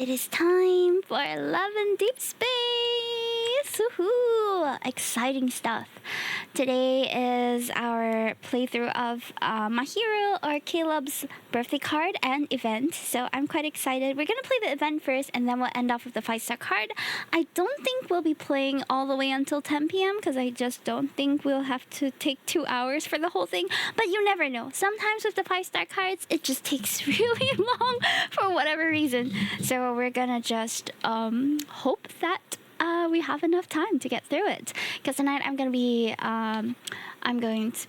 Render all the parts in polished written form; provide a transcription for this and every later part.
It is time for 11 Deep Space! Woohoo! Exciting stuff. Today is our playthrough of my hero or Caleb's birthday card and event. So I'm quite excited. We're gonna play the event first and then we'll end off with the 5-star card. I don't think we'll be playing all the way until 10 p.m. because I just don't think we'll have to take 2 hours for the whole thing. But you never know. Sometimes with the 5-star cards, it just takes really long for whatever reason. So we're gonna just hope that we have enough time to get through it. Because tonight I'm going to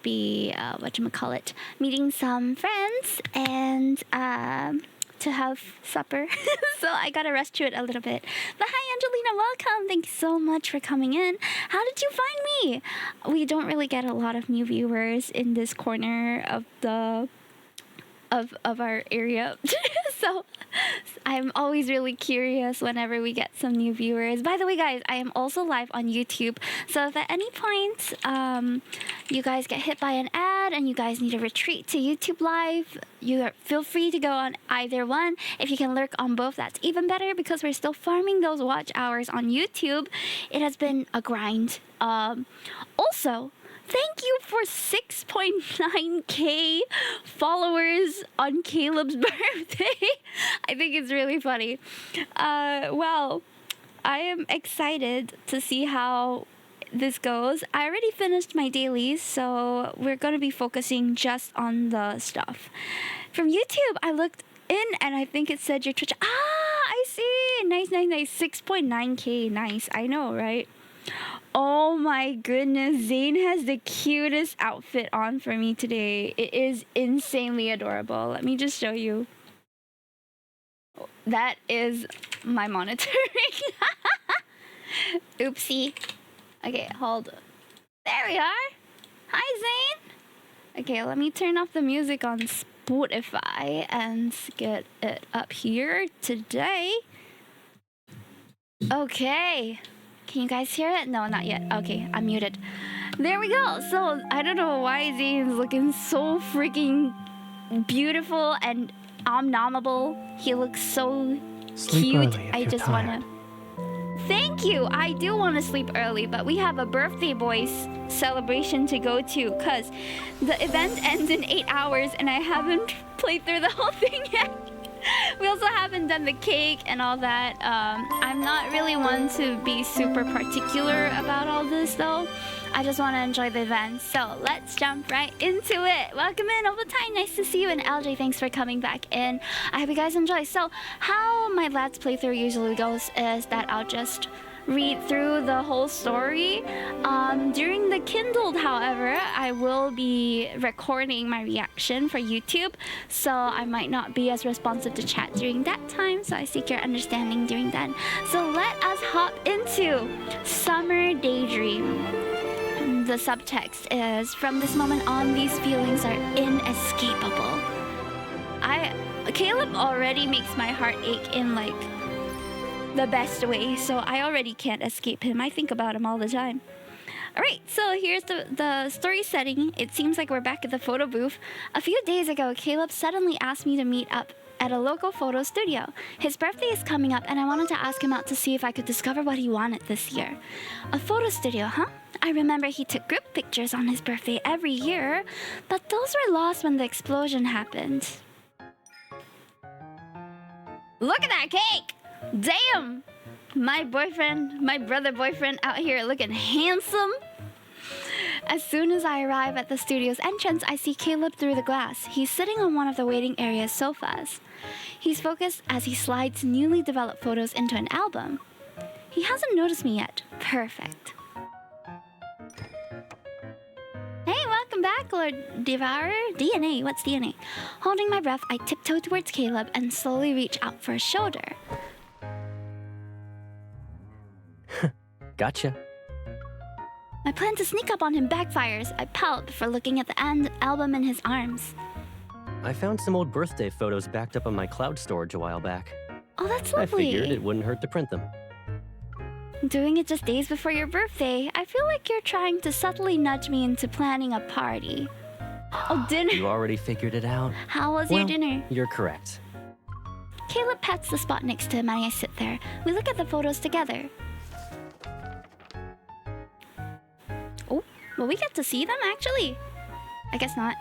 be whatchamacallit, meeting some friends and to have supper. So I got to rush through it a little bit. But hi Angelina, welcome. Thank you so much for coming in. How did you find me? We don't really get a lot of new viewers in this corner of the of our area. So I'm always really curious whenever we get some new viewers. By the way, guys, I am also live on YouTube. So if at any point you guys get hit by an ad and you guys need to retreat to YouTube Live, feel free to go on either one. If you can lurk on both, that's even better because we're still farming those watch hours on YouTube. It has been a grind. Also, thank you for 6.9k followers on Caleb's birthday. I think it's really funny. Well, I am excited to see how this goes. I already finished my dailies, so we're going to be focusing just on the stuff. From YouTube, I looked in and I think it said your Twitch. I see. Nice. 6.9k. Nice. I know, right? Oh my goodness, Zane has the cutest outfit on for me today. It is insanely adorable. Let me just show you. That is my monitoring. Oopsie. Okay, hold. There we are. Hi, Zane. Okay, let me turn off the music on Spotify and get it up here today. Okay. Can you guys hear it? No, not yet. Okay, I'm muted. There we go. So, I don't know why Zane's looking so freaking beautiful and omnomable. He looks so cute. I just want to... Thank you! I do want to sleep early, but we have a birthday boys celebration to go to because the event ends in 8 hours and I haven't played through the whole thing yet. We also haven't done the cake and all that. I'm not really one to be super particular about all this though. I just want to enjoy the event. So let's jump right into it. Welcome in, Ovatine. Nice to see you. And LJ, thanks for coming back in. I hope you guys enjoy. So how my Lads playthrough usually goes is that I'll just read through the whole story. During the Kindled, however, I will be recording my reaction for YouTube, so I might not be as responsive to chat during that time, so I seek your understanding during that. So let us hop into Summer Daydream. The subtext is, from this moment on, these feelings are inescapable. Caleb already makes my heart ache in like the best way, so I already can't escape him. I think about him all the time. Alright, so here's the story setting. It seems like we're back at the photo booth. A few days ago, Caleb suddenly asked me to meet up at a local photo studio. His birthday is coming up and I wanted to ask him out to see if I could discover what he wanted this year. A photo studio, huh? I remember he took group pictures on his birthday every year, but those were lost when the explosion happened. Look at that cake! Damn! My brother boyfriend out here looking handsome. As soon as I arrive at the studio's entrance, I see Caleb through the glass. He's sitting on one of the waiting area's sofas. He's focused as he slides newly developed photos into an album. He hasn't noticed me yet. Perfect. Hey, welcome back, Lord Devourer. DNA, what's DNA? Holding my breath, I tiptoe towards Caleb and slowly reach out for his shoulder. Gotcha. My plan to sneak up on him backfires. I pout before looking at the album in his arms. I found some old birthday photos backed up on my cloud storage a while back. Oh, that's lovely. I figured it wouldn't hurt to print them. Doing it just days before your birthday. I feel like you're trying to subtly nudge me into planning a party. Oh, dinner. You already figured it out. How was your dinner? You're correct. Caleb pats the spot next to him and I sit there. We look at the photos together. Oh, will we get to see them actually? I guess not.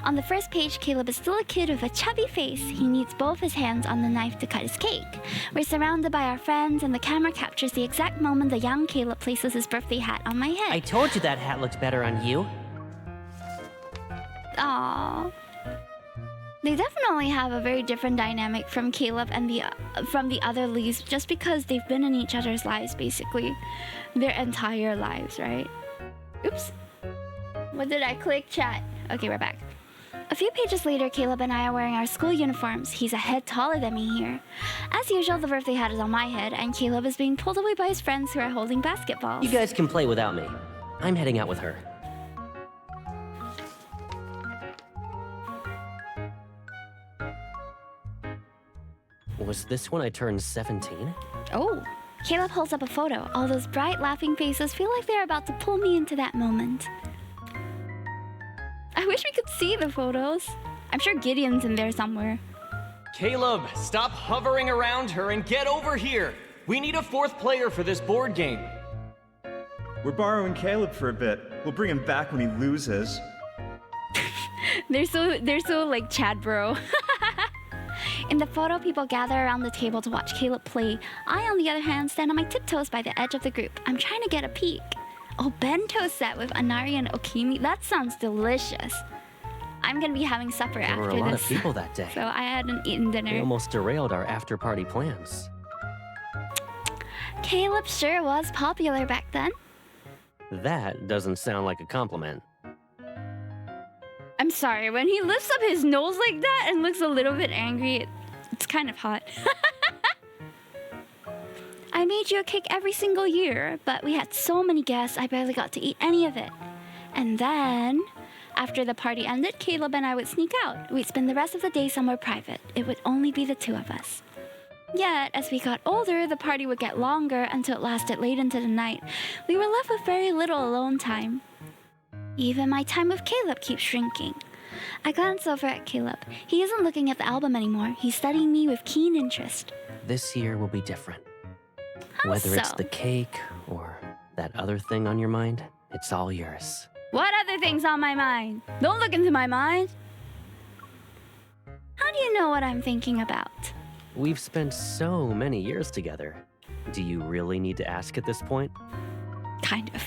On the first page, Caleb is still a kid with a chubby face. He needs both his hands on the knife to cut his cake. We're surrounded by our friends, and the camera captures the exact moment the young Caleb places his birthday hat on my head. I told you that hat looked better on you. Aww. They definitely have a very different dynamic from Caleb and from the other leaves, just because they've been in each other's lives basically their entire lives, right? Oops. What did I click? Chat. Okay, we're back. A few pages later, Caleb and I are wearing our school uniforms. He's a head taller than me here. As usual, the birthday hat is on my head, and Caleb is being pulled away by his friends who are holding basketballs. You guys can play without me. I'm heading out with her. Was this when I turned 17? Oh. Caleb holds up a photo. All those bright, laughing faces feel like they're about to pull me into that moment. I wish we could see the photos. I'm sure Gideon's in there somewhere. Caleb, stop hovering around her and get over here. We need a fourth player for this board game. We're borrowing Caleb for a bit. We'll bring him back when he loses. They're so like Chad bro. In the photo, people gather around the table to watch Caleb play. I, on the other hand, stand on my tiptoes by the edge of the group. I'm trying to get a peek. Oh, bento set with anari and okimi. That sounds delicious. I'm gonna be having supper There after were this. a lot of people that day. So I hadn't eaten They dinner. almost derailed our after-party plans. Caleb sure was popular back then. That doesn't sound like a compliment. I'm sorry, when he lifts up his nose like that and looks a little bit angry, it's kind of hot. I made you a cake every single year, but we had so many guests, I barely got to eat any of it. And then, after the party ended, Caleb and I would sneak out. We'd spend the rest of the day somewhere private. It would only be the two of us. Yet, as we got older, the party would get longer until it lasted late into the night. We were left with very little alone time. Even my time with Caleb keeps shrinking. I glance over at Caleb. He isn't looking at the album anymore. He's studying me with keen interest. This year will be different. How Whether so? it's the cake or that other thing on your mind, it's all yours. What other things on my mind? Don't look into my mind. How do you know what I'm thinking about? We've spent so many years together. Do you really need to ask at this point? Kind of.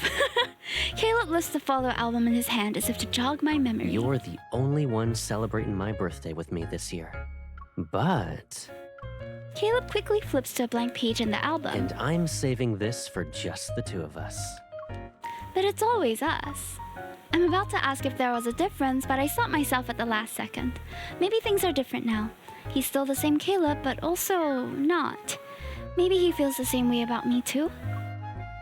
Caleb lifts the photo album in his hand as if to jog my memory. You're the only one celebrating my birthday with me this year. But... Caleb quickly flips to a blank page in the album. And I'm saving this for just the two of us. But it's always us. I'm about to ask if there was a difference, but I stopped myself at the last second. Maybe things are different now. He's still the same Caleb, but also not. Maybe he feels the same way about me too?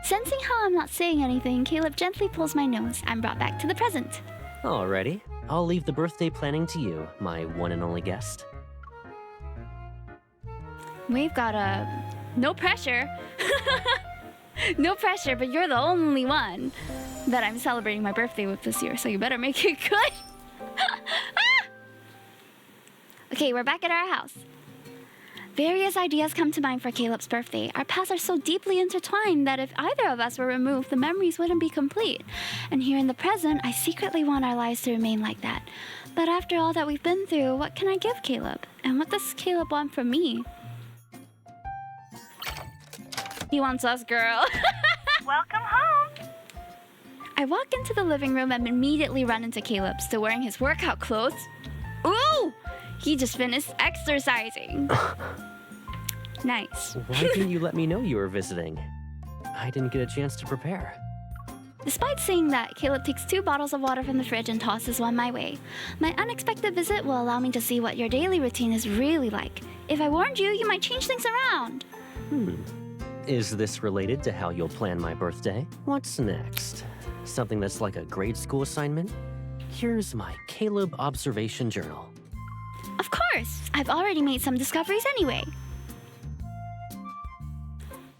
Sensing how I'm not saying anything, Caleb gently pulls my nose. I'm brought back to the present. Alrighty, I'll leave the birthday planning to you, my one and only guest. We've got a... no pressure. No pressure, but you're the only one that I'm celebrating my birthday with this year, so you better make it good. Ah! Okay, we're back at our house. Various ideas come to mind for Caleb's birthday. Our paths are so deeply intertwined that if either of us were removed, the memories wouldn't be complete. And here in the present, I secretly want our lives to remain like that. But after all that we've been through, what can I give Caleb? And what does Caleb want from me? He wants us, girl. Welcome home. I walk into the living room and immediately run into Caleb, still wearing his workout clothes. Ooh! He just finished exercising. Nice. Why didn't you let me know you were visiting? I didn't get a chance to prepare. Despite saying that, Caleb takes 2 bottles of water from the fridge and tosses one my way. My unexpected visit will allow me to see what your daily routine is really like. If I warned you, you might change things around. Is this related to how you'll plan my birthday? What's next? Something that's like a grade school assignment? Here's my Caleb observation journal. Of course! I've already made some discoveries anyway.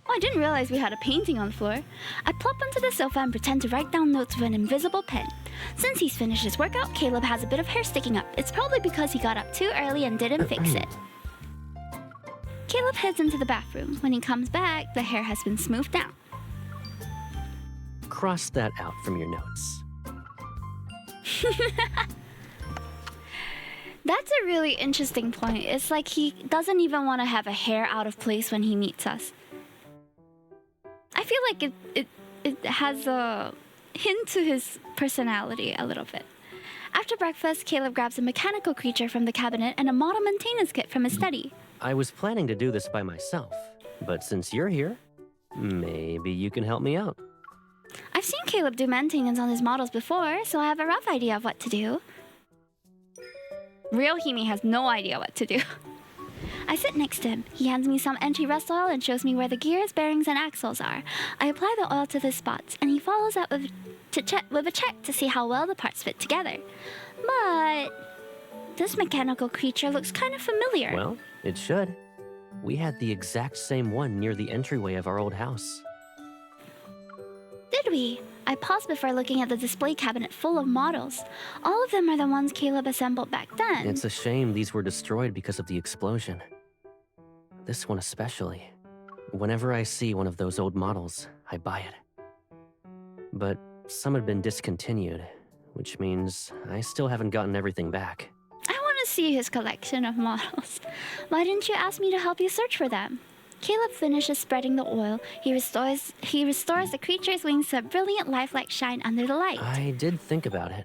Oh, I didn't realize we had a painting on the floor. I plop onto the sofa and pretend to write down notes with an invisible pen. Since he's finished his workout, Caleb has a bit of hair sticking up. It's probably because he got up too early and didn't fix it. Caleb heads into the bathroom. When he comes back, the hair has been smoothed down. Cross that out from your notes. That's a really interesting point. It's like he doesn't even want to have a hair out of place when he meets us. I feel like it has a hint to his personality a little bit. After breakfast, Caleb grabs a mechanical creature from the cabinet and a model maintenance kit from his study. I was planning to do this by myself, but since you're here, maybe you can help me out. I've seen Caleb do maintenance on his models before, so I have a rough idea of what to do. Real Hime has no idea what to do. I sit next to him. He hands me some anti-rust oil and shows me where the gears, bearings, and axles are. I apply the oil to the spots, and he follows up with a check to see how well the parts fit together. But this mechanical creature looks kind of familiar. Well, it should. We had the exact same one near the entryway of our old house. Did we? I paused before looking at the display cabinet full of models. All of them are the ones Caleb assembled back then. It's a shame these were destroyed because of the explosion. This one especially. Whenever I see one of those old models, I buy it. But some had been discontinued, which means I still haven't gotten everything back. I want to see his collection of models. Why didn't you ask me to help you search for them? Caleb finishes spreading the oil. He restores the creature's wings to a brilliant lifelike shine under the light. I did think about it.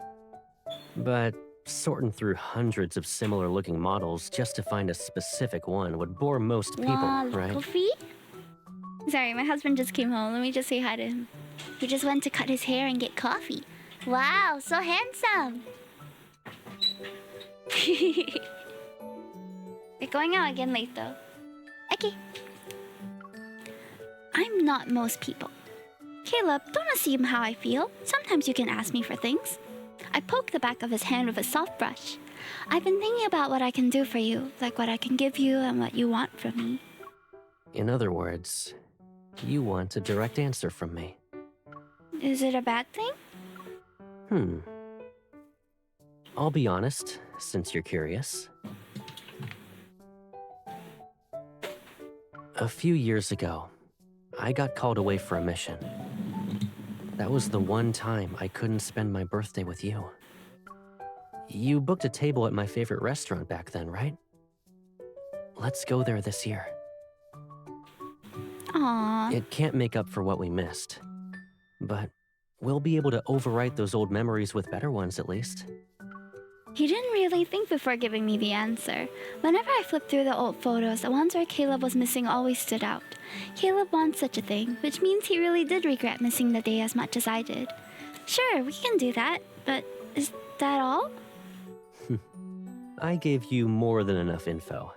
But sorting through hundreds of similar-looking models just to find a specific one would bore most people, right? Coffee? Sorry, my husband just came home. Let me just say hi to him. He just went to cut his hair and get coffee. Wow, so handsome. We're going out again later. Okay. I'm not most people. Caleb, don't assume how I feel. Sometimes you can ask me for things. I poke the back of his hand with a soft brush. I've been thinking about what I can do for you, like what I can give you and what you want from me. In other words, you want a direct answer from me. Is it a bad thing? I'll be honest, since you're curious. A few years ago, I got called away for a mission. That was the one time I couldn't spend my birthday with you. You booked a table at my favorite restaurant back then, right? Let's go there this year. Aww. It can't make up for what we missed, but we'll be able to overwrite those old memories with better ones at least. He didn't really think before giving me the answer. Whenever I flipped through the old photos, the ones where Caleb was missing always stood out. Caleb wants such a thing, which means he really did regret missing the day as much as I did. Sure, we can do that, but is that all? I gave you more than enough info.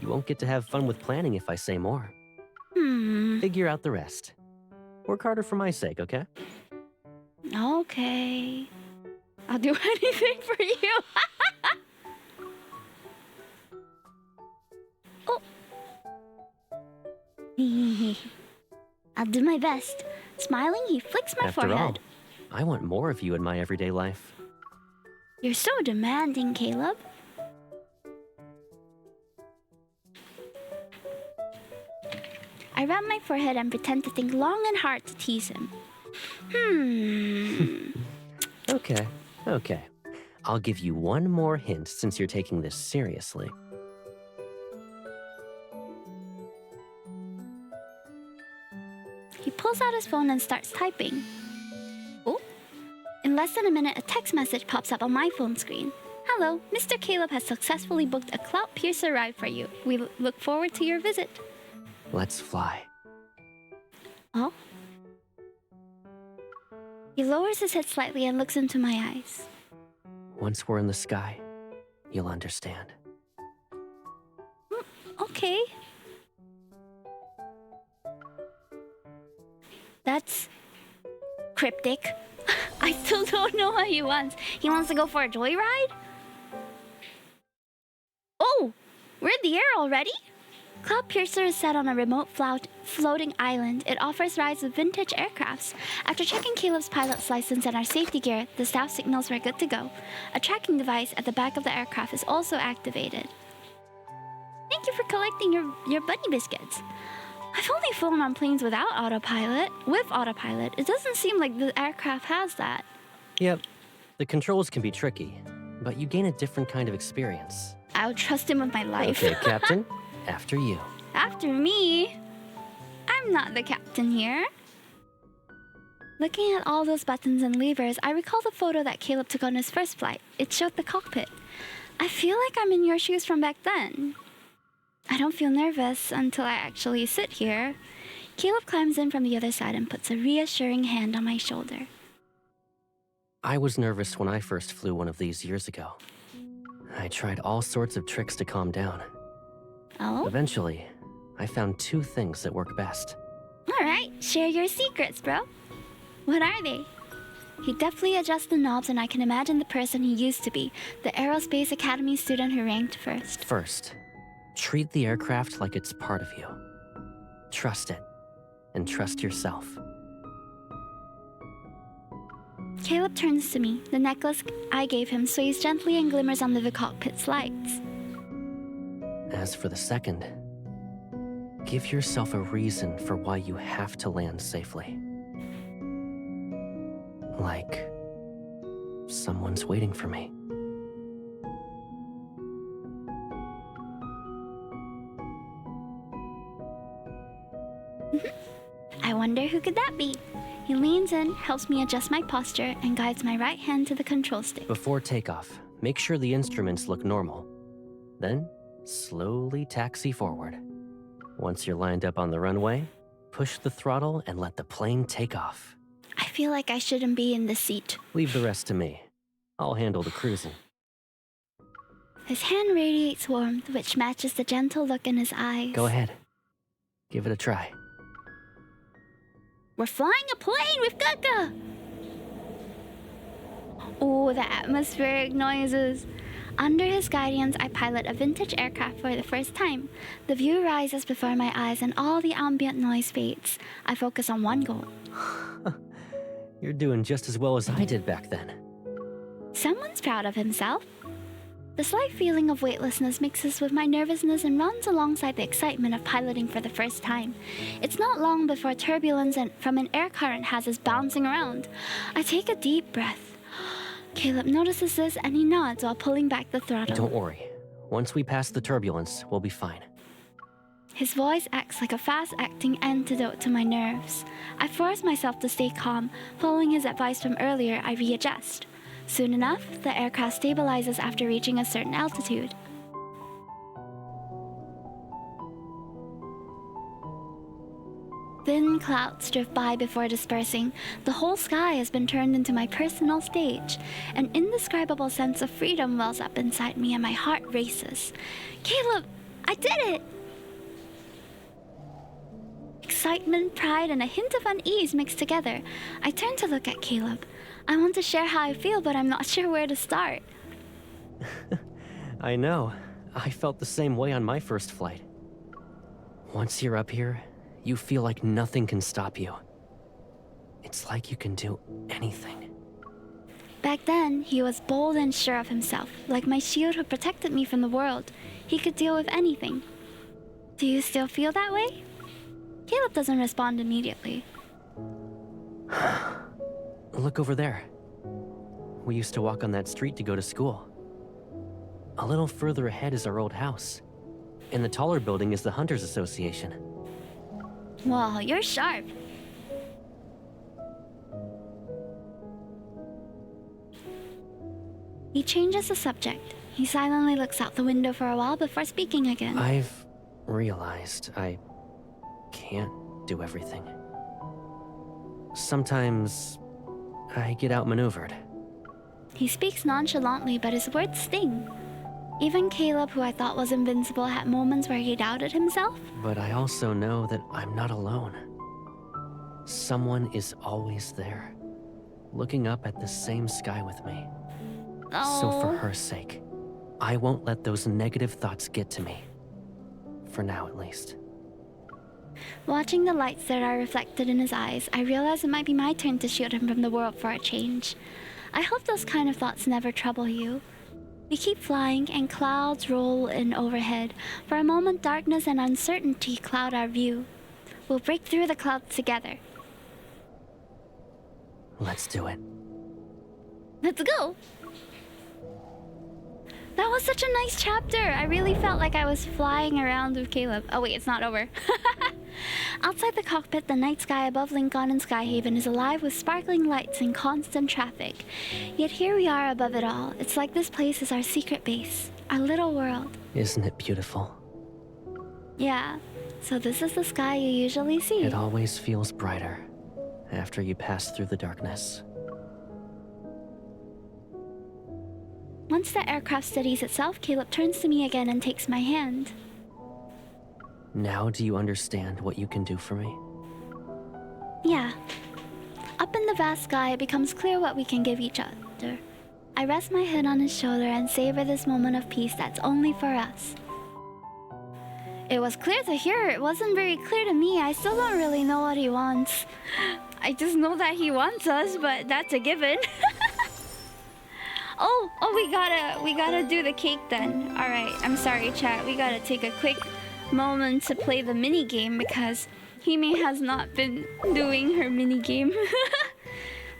You won't get to have fun with planning if I say more. Figure out the rest. Work harder for my sake, okay? Okay. I'll do anything for you. Oh. I'll do my best. Smiling, he flicks my After forehead. all, I want more of you in my everyday life. You're so demanding, Caleb. I rub my forehead and pretend to think long and hard to tease him. Okay. I'll give you one more hint since you're taking this seriously. He pulls out his phone and starts typing. Oh. In less than a minute, a text message pops up on my phone screen. Hello, Mr. Caleb has successfully booked a cloud piercer ride for you. We look forward to your visit. Let's fly. Oh? He lowers his head slightly and looks into my eyes. Once we're in the sky, you'll understand. Okay. That's cryptic. I still don't know what he wants. He wants to go for a joyride? Oh, we're in the air already? Cloud Piercer is set on a remote floating island. It offers rides with vintage aircrafts. After checking Caleb's pilot's license and our safety gear, the staff signals we're good to go. A tracking device at the back of the aircraft is also activated. Thank you for collecting your bunny biscuits. I've only flown on planes without autopilot. With autopilot, it doesn't seem like the aircraft has that. Yep, the controls can be tricky, but you gain a different kind of experience. I would trust him with my life. Okay, Captain, after you. After me? I'm not the captain here. Looking at all those buttons and levers, I recall the photo that Caleb took on his first flight. It showed the cockpit. I feel like I'm in your shoes from back then. I don't feel nervous until I actually sit here. Caleb climbs in from the other side and puts a reassuring hand on my shoulder. I was nervous when I first flew one of these years ago. I tried all sorts of tricks to calm down. Oh? Eventually, I found 2 things that work best. Alright, share your secrets, bro. What are they? He deftly adjusts the knobs and I can imagine the person he used to be, the Aerospace Academy student who ranked first. First, treat the aircraft like it's part of you. Trust it, and trust yourself. Caleb turns to me. The necklace I gave him sways gently and glimmers under the cockpit's lights. As for the second, give yourself a reason for why you have to land safely. Like, someone's waiting for me. I wonder who could that be? He leans in, helps me adjust my posture, and guides my right hand to the control stick. Before takeoff, make sure the instruments look normal. Then, slowly taxi forward. Once you're lined up on the runway, push the throttle and let the plane take off. I feel like I shouldn't be in the seat. Leave the rest to me. I'll handle the cruising. His hand radiates warmth, which matches the gentle look in his eyes. Go ahead. Give it a try. We're flying a plane with Kaka! Oh, the atmospheric noises. Under his guidance, I pilot a vintage aircraft for the first time. The view rises before my eyes and all the ambient noise fades. I focus on one goal. You're doing just as well as I did back then. Someone's proud of himself. The slight feeling of weightlessness mixes with my nervousness and runs alongside the excitement of piloting for the first time. It's not long before turbulence from an air current has us bouncing around. I take a deep breath. Caleb notices this and he nods while pulling back the throttle. Don't worry. Once we pass the turbulence, we'll be fine. His voice acts like a fast-acting antidote to my nerves. I force myself to stay calm. Following his advice from earlier, I readjust. Soon enough, the aircraft stabilizes after reaching a certain altitude. Thin clouds drift by before dispersing. The whole sky has been turned into my personal stage. An indescribable sense of freedom wells up inside me and my heart races. Caleb, I did it! Excitement, pride, and a hint of unease mixed together. I turn to look at Caleb. I want to share how I feel, but I'm not sure where to start. I know. I felt the same way on my first flight. Once you're up here, you feel like nothing can stop you. It's like you can do anything. Back then, he was bold and sure of himself, like my shield who protected me from the world. He could deal with anything. Do you still feel that way? Caleb doesn't respond immediately. Look over there. We used to walk on that street to go to school. A little further ahead is our old house. In the taller building is the Hunters Association. Wow, you're sharp. He changes the subject. He silently looks out the window for a while before speaking again. I've realized I can't do everything. Sometimes I get outmaneuvered. He speaks nonchalantly, but his words sting. Even Caleb, who I thought was invincible, had moments where he doubted himself. But I also know that I'm not alone. Someone is always there, looking up at the same sky with me. Oh. So for her sake, I won't let those negative thoughts get to me. For now, at least. Watching the lights that are reflected in his eyes, I realize it might be my turn to shield him from the world for a change. I hope those kind of thoughts never trouble you. We keep flying, and clouds roll in overhead. For a moment, darkness and uncertainty cloud our view. We'll break through the clouds together. Let's do it. Let's go! That was such a nice chapter. I really felt like I was flying around with Caleb. Oh wait, it's not over. Outside the cockpit, the night sky above Lincoln and Skyhaven is alive with sparkling lights and constant traffic. Yet here we are above it all. It's like this place is our secret base, our little world. Isn't it beautiful? Yeah, so this is the sky you usually see. It always feels brighter after you pass through the darkness. Once the aircraft steadies itself, Caleb turns to me again and takes my hand. Now do you understand what you can do for me? Yeah. Up in the vast sky, it becomes clear what we can give each other. I rest my head on his shoulder and savor this moment of peace that's only for us. It was clear to hear. It wasn't very clear to me. I still don't really know what he wants. I just know that he wants us, but that's a given. Oh, we gotta do the cake then. All right, I'm sorry, chat. We gotta take a quick moment to play the mini game because Hime has not been doing her mini game.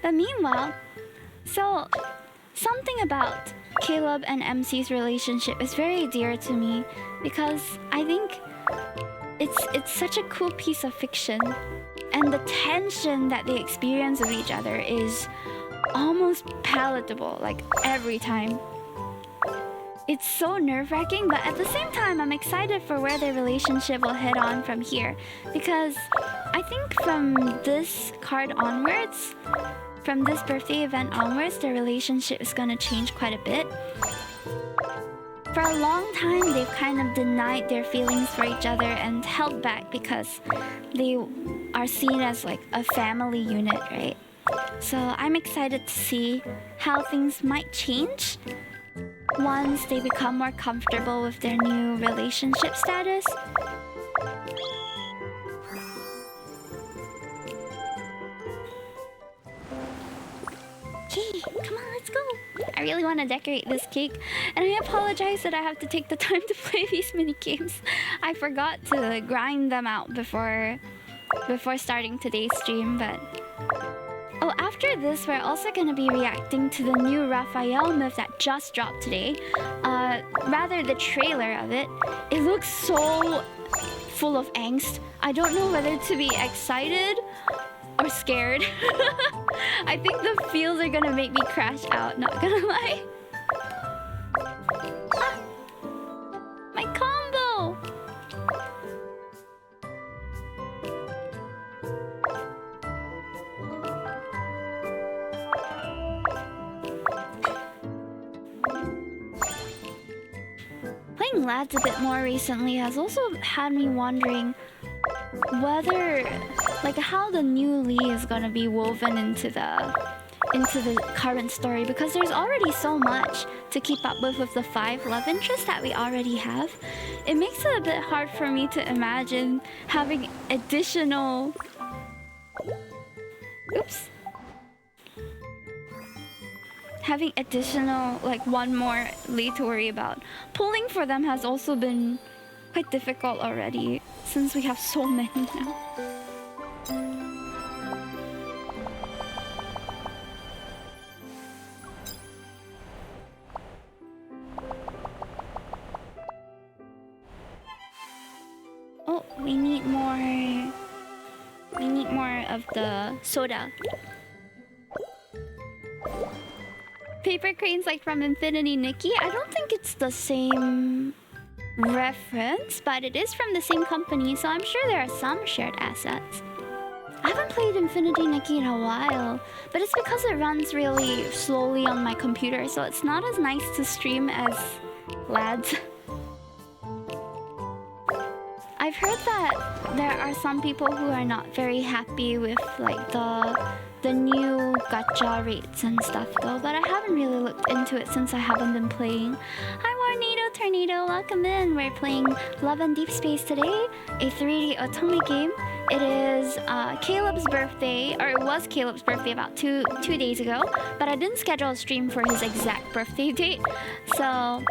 But meanwhile, so something about Caleb and MC's relationship is very dear to me because I think it's such a cool piece of fiction, and the tension that they experience with each other is almost palatable, like every time. It's so nerve-wracking, but at the same time, I'm excited for where their relationship will head on from here. Because I think from this card onwards, from this birthday event onwards, their relationship is gonna change quite a bit. For a long time, they've kind of denied their feelings for each other and held back because they are seen as like a family unit, right? So I'm excited to see how things might change once they become more comfortable with their new relationship status. Okay, come on, let's go. I really want to decorate this cake, and I apologize that I have to take the time to play these mini games. I forgot to grind them out before starting today's stream, but oh, after this, we're also going to be reacting to the new Rafayel Myth that just dropped today. Rather, the trailer of it. It looks so full of angst. I don't know whether to be excited or scared. I think the feels are going to make me crash out, not gonna lie. Ah, my combo! Playing Lads a bit more recently has also had me wondering whether, like, how the new Lee is gonna be woven into the current story, because there's already so much to keep up with the 5 love interests that we already have. It makes it a bit hard for me to imagine having additional... Oops. Having additional, like, one more Lee to worry about. Pulling for them has also been quite difficult already, since we have so many now. Oh, we need more of the soda. Paper cranes like from Infinity Nikki? I don't think it's the same reference, but it is from the same company, so I'm sure there are some shared assets. I haven't played Infinity Nikki in a while, but it's because it runs really slowly on my computer, so it's not as nice to stream as Lads. I've heard that there are some people who are not very happy with like the new gacha rates and stuff though, but I haven't really looked into it since I haven't been playing. Hi Warnado Tornado, welcome in. We're playing Love and Deep Space today, a 3D otome game. It is Caleb's birthday, or it was Caleb's birthday about two days ago, but I didn't schedule a stream for his exact birthday date. So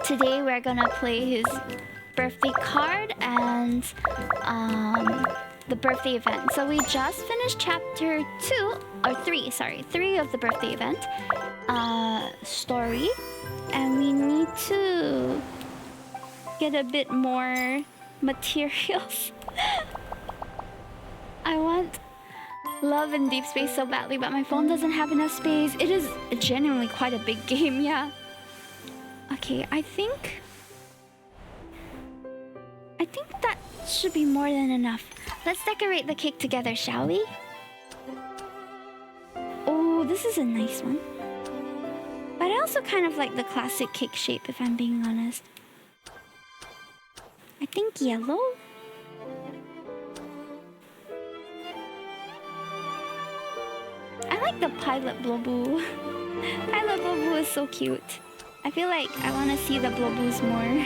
today we're gonna play his birthday card and the birthday event. So we just finished chapter 3 of the birthday event story, and we need to get a bit more materials. I want Love in Deep Space so badly, but my phone doesn't have enough space. It is genuinely quite a big game, yeah. Okay, I think that should be more than enough. Let's decorate the cake together, shall we? Oh, this is a nice one. But I also kind of like the classic cake shape, if I'm being honest. I think yellow? I like the Pilot Blobu. Pilot Blobu is so cute. I feel like I want to see the Blobus more.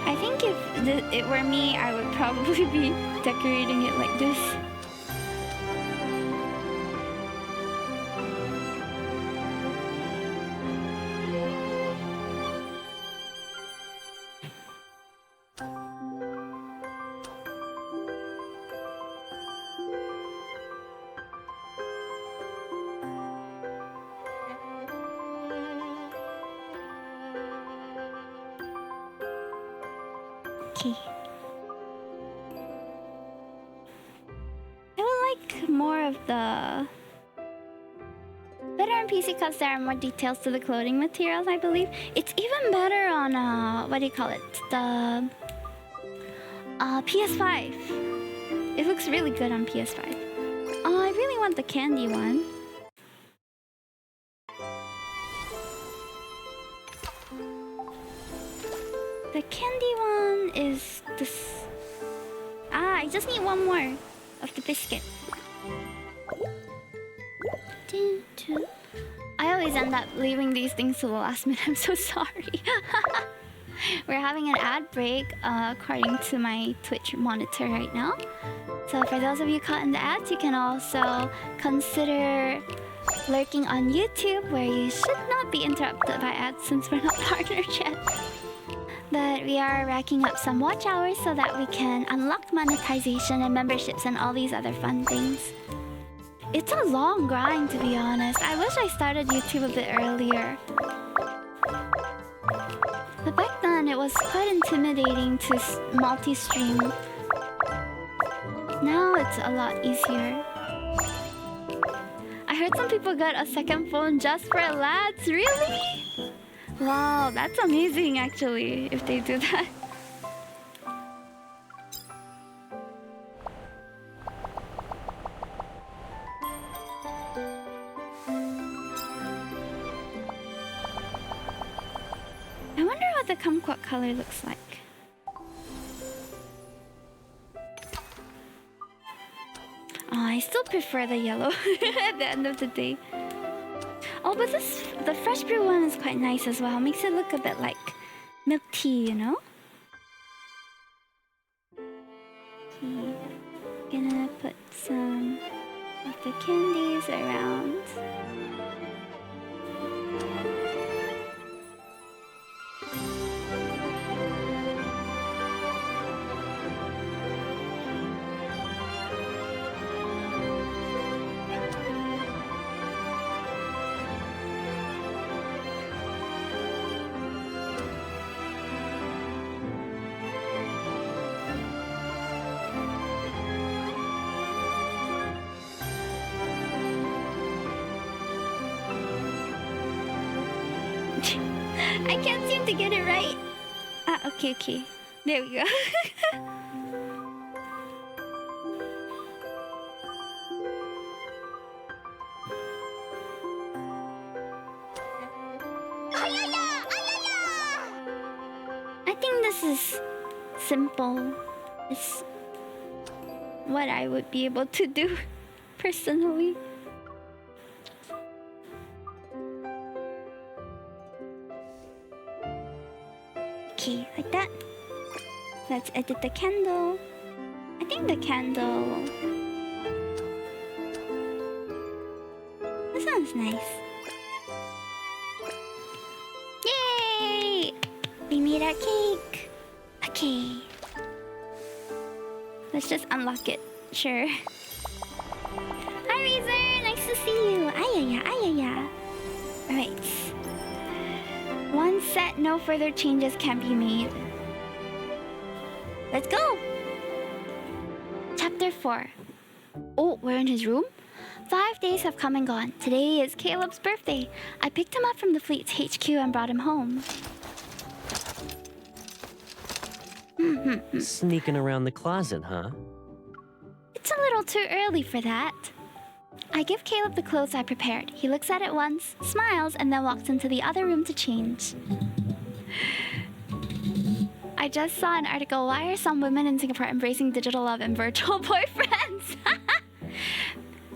I think if it were me, I would probably be decorating it like this. Okay. I would like more of the... Better on PC because there are more details to the clothing materials, I believe. It's even better on, what do you call it? The... PS5. It looks really good on PS5. Oh, I really want the candy one. The candy one is this. I just need one more of the biscuit. I always end up leaving these things to the last minute. I'm so sorry. We're having an ad break according to my Twitch monitor right now. So for those of you caught in the ads, you can also consider lurking on YouTube, where you should not be interrupted by ads since we're not partnered yet. But we are racking up some watch hours so that we can unlock monetization and memberships and all these other fun things. It's a long grind, to be honest. I wish I started YouTube a bit earlier. But back then, it was quite intimidating to multi-stream. Now it's a lot easier. I heard some people got a second phone just for lads. Really? Wow, that's amazing actually, if they do that. I wonder what the kumquat color looks like. Oh, I still prefer the yellow at the end of the day. Oh, but the fresh brew one is quite nice as well. Makes it look a bit like milk tea, you know? Okay. Gonna put some of the candies around. I can't seem to get it right. Okay. There we go. I think this is simple. what I would be able to do personally. Okay, like that. Let's edit the candle. I think the candle... This sounds nice. Yay! We made our cake. Okay. Let's just unlock it. Sure. Hi, Razor! Nice to see you. Ayaya, ayaya. Alright. One set, no further changes can be made. Let's go! Chapter 4. Oh, we're in his room? 5 days have come and gone. Today is Caleb's birthday. I picked him up from the fleet's HQ and brought him home. Sneaking around the closet, huh? It's a little too early for that. I give Caleb the clothes I prepared. He looks at it once, smiles, and then walks into the other room to change. I just saw an article, why are some women in Singapore embracing digital love and virtual boyfriends?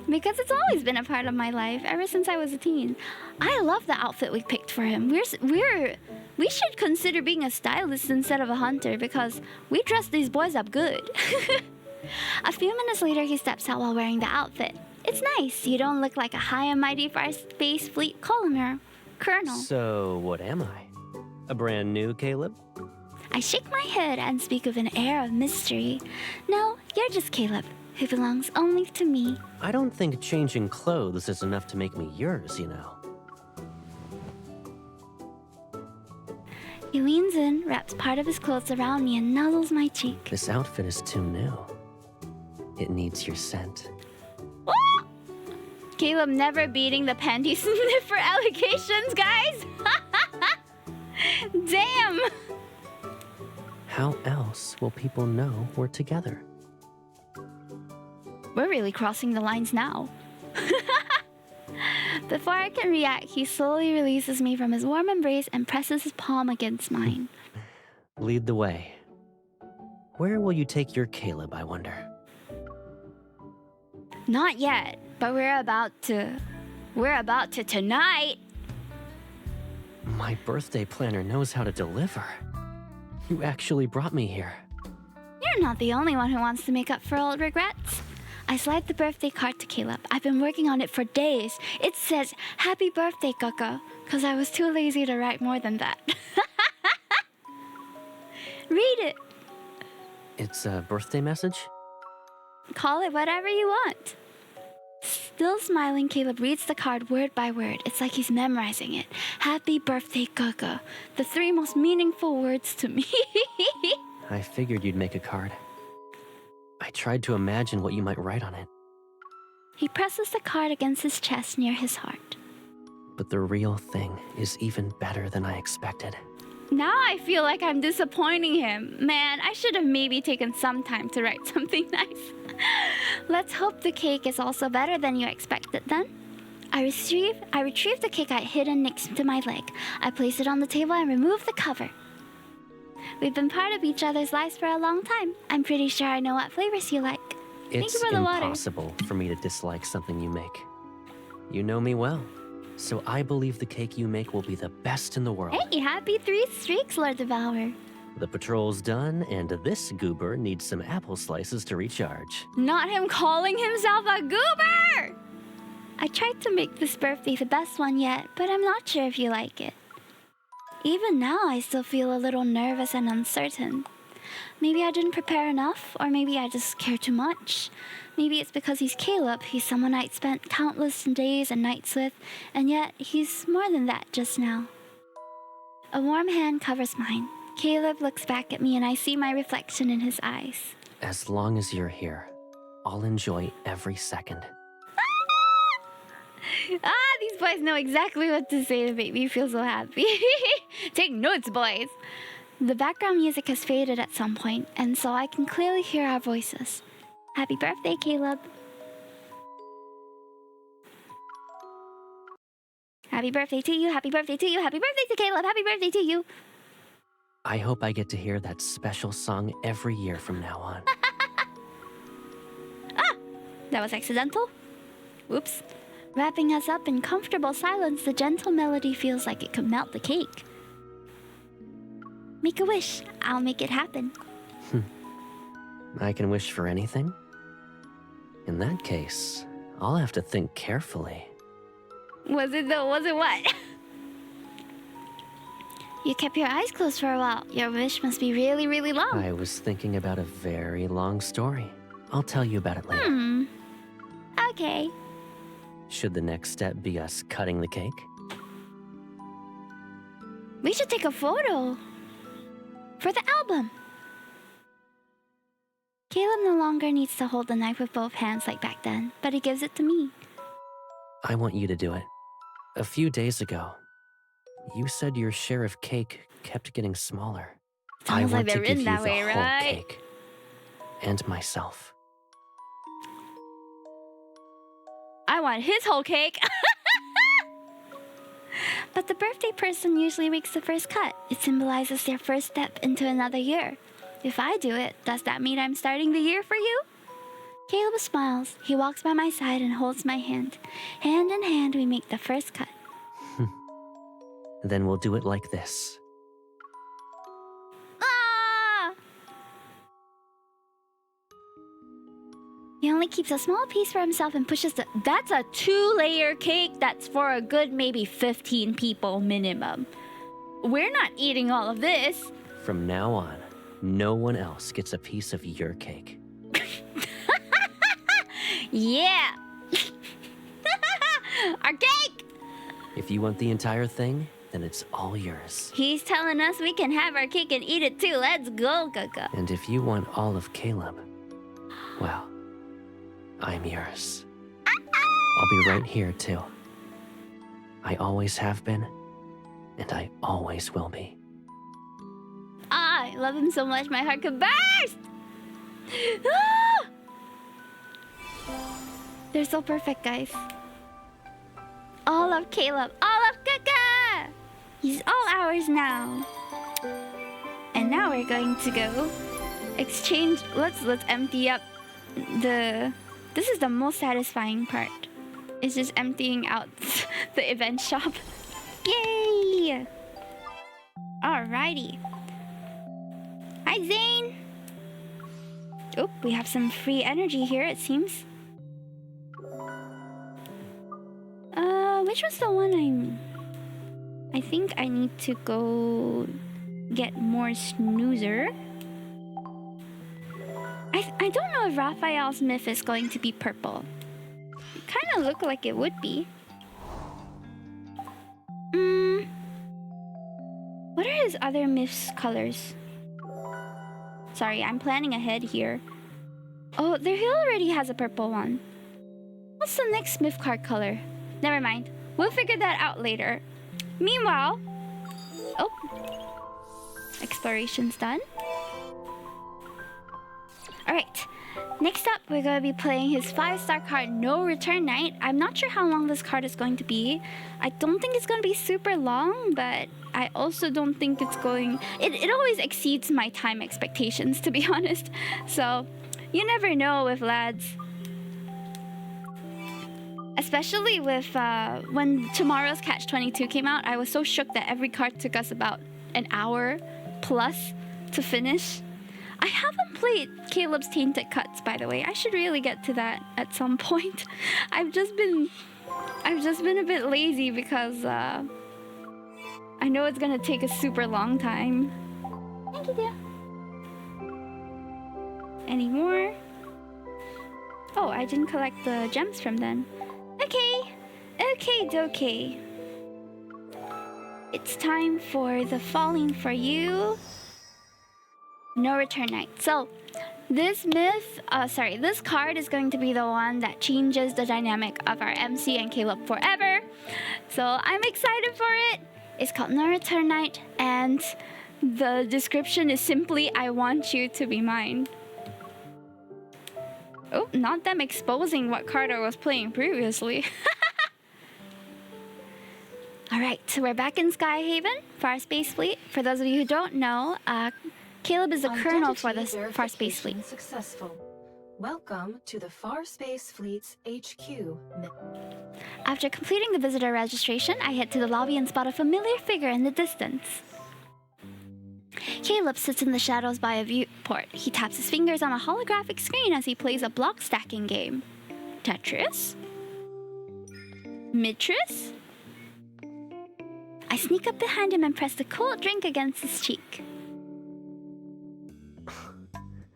Because it's always been a part of my life, ever since I was a teen. I love the outfit we picked for him. We should consider being a stylist instead of a hunter because we dress these boys up good. A few minutes later, he steps out while wearing the outfit. It's nice. You don't look like a high and mighty Space Fleet colonel. So, what am I? A brand new Caleb? I shake my head and speak with an air of mystery. No, you're just Caleb, who belongs only to me. I don't think changing clothes is enough to make me yours, you know. He leans in, wraps part of his clothes around me, and nuzzles my cheek. This outfit is too new. It needs your scent. Oh! Caleb never beating the panty sniffer allegations, guys! Damn! How else will people know we're together? We're really crossing the lines now. Before I can react, he slowly releases me from his warm embrace and presses his palm against mine. Lead the way. Where will you take your Caleb, I wonder? Not yet, but we're about to tonight. My birthday planner knows how to deliver. You actually brought me here. You're not the only one who wants to make up for old regrets. I slide the birthday card to Caleb. I've been working on it for days. It says, "Happy birthday, Coco," because I was too lazy to write more than that. Read it. It's a birthday message? Call it whatever you want. Still smiling, Caleb reads the card word by word. It's like he's memorizing it. Happy birthday, Coco. The 3 most meaningful words to me. I figured you'd make a card. I tried to imagine what you might write on it. He presses the card against his chest near his heart. But the real thing is even better than I expected. Now I feel like I'm disappointing him. Man, I should have maybe taken some time to write something nice. Let's hope the cake is also better than you expected then. I retrieve the cake I had hidden next to my leg. I place it on the table and remove the cover. We've been part of each other's lives for a long time. I'm pretty sure I know what flavors you like. Thank It's you for the water. impossible for me to dislike something you make. You know me well, so I believe the cake you make will be the best in the world. Hey, happy 3 streaks, Lord Devourer. The patrol's done, and this goober needs some apple slices to recharge. Not him calling himself a goober! I tried to make this birthday the best one yet, but I'm not sure if you like it. Even now, I still feel a little nervous and uncertain. Maybe I didn't prepare enough, or maybe I just care too much. Maybe it's because he's Caleb. He's someone I'd spent countless days and nights with, and yet he's more than that just now. A warm hand covers mine. Caleb looks back at me and I see my reflection in his eyes. As long as you're here, I'll enjoy every second. These boys know exactly what to say to make me feel so happy. Take notes, boys. The background music has faded at some point, and so I can clearly hear our voices. Happy birthday, Caleb. Happy birthday to you, happy birthday to you, happy birthday to Caleb, happy birthday to you. I hope I get to hear that special song every year from now on. That was accidental. Whoops. Wrapping us up in comfortable silence, the gentle melody feels like it could melt the cake. Make a wish. I'll make it happen. I can wish for anything? In that case, I'll have to think carefully. Was it though? Was it what? You kept your eyes closed for a while. Your wish must be really, really long. I was thinking about a very long story. I'll tell you about it later. Okay. Should the next step be us cutting the cake? We should take a photo for the album. Caleb no longer needs to hold the knife with both hands like back then, but he gives it to me. I want you to do it. A few days ago, you said your share of cake kept getting smaller. Sounds like I want they're to give written you that the way, whole right? cake. And myself. I want his whole cake. But the birthday person usually makes the first cut. It symbolizes their first step into another year. If I do it, does that mean I'm starting the year for you? Caleb smiles. He walks by my side and holds my hand. Hand in hand, we make the first cut. Then we'll do it like this. Ah! He only keeps a small piece for himself and pushes the... That's a 2-layer cake that's for a good maybe 15 people minimum. We're not eating all of this. From now on, no one else gets a piece of your cake. Yeah! Our cake! If you want the entire thing, then it's all yours. He's telling us we can have our cake and eat it too. Let's go, Coco. And if you want all of Caleb, well, I'm yours. I'll be right here, too. I always have been, and I always will be. Ah, I love him so much, my heart could burst! Ah! They're so perfect, guys. All of Caleb, all of Kaka! He's all ours now. And now we're going to go exchange. Let's empty up the... This is the most satisfying part. It's just emptying out the event shop. Yay! Alrighty. Hi, Zane! Oh, we have some free energy here, it seems. Which was the one I think I need to go get more snoozer. I don't know if Raphael's myth is going to be purple. It kind of looked like it would be. What are his other myth's colors? Sorry, I'm planning ahead here. Oh, he already has a purple one. What's the next myth card color? Never mind. We'll figure that out later. Meanwhile... Oh. Exploration's done. Alright. Next up, we're going to be playing his 5-star card, No Return Night. I'm not sure how long this card is going to be. I don't think it's going to be super long, but I also don't think it's going... It always exceeds my time expectations, to be honest. So, you never know with lads. Especially with when tomorrow's Catch 22 came out, I was so shook that every card took us about an hour plus to finish. I haven't played Caleb's Tainted Cuts, by the way. I should really get to that at some point. I've just been a bit lazy because I know it's gonna take a super long time. Thank you, dear. Any more? Oh, I didn't collect the gems from then. Okay, dokey. It's time for the Falling for You. No Return Night. So, this this card is going to be the one that changes the dynamic of our MC and Caleb forever. So, I'm excited for it. It's called No Return Night, and the description is simply, I want you to be mine. Oh, not them exposing what card I was playing previously. Alright, so we're back in Skyhaven, Far Space Fleet. For those of you who don't know, Caleb is the colonel for the Far Space Fleet. Successful. Welcome to the Far Space Fleet's HQ. After completing the visitor registration, I head to the lobby and spot a familiar figure in the distance. Caleb sits in the shadows by a viewport. He taps his fingers on a holographic screen as he plays a block stacking game. Tetris? Mitris? I sneak up behind him and press the cold drink against his cheek.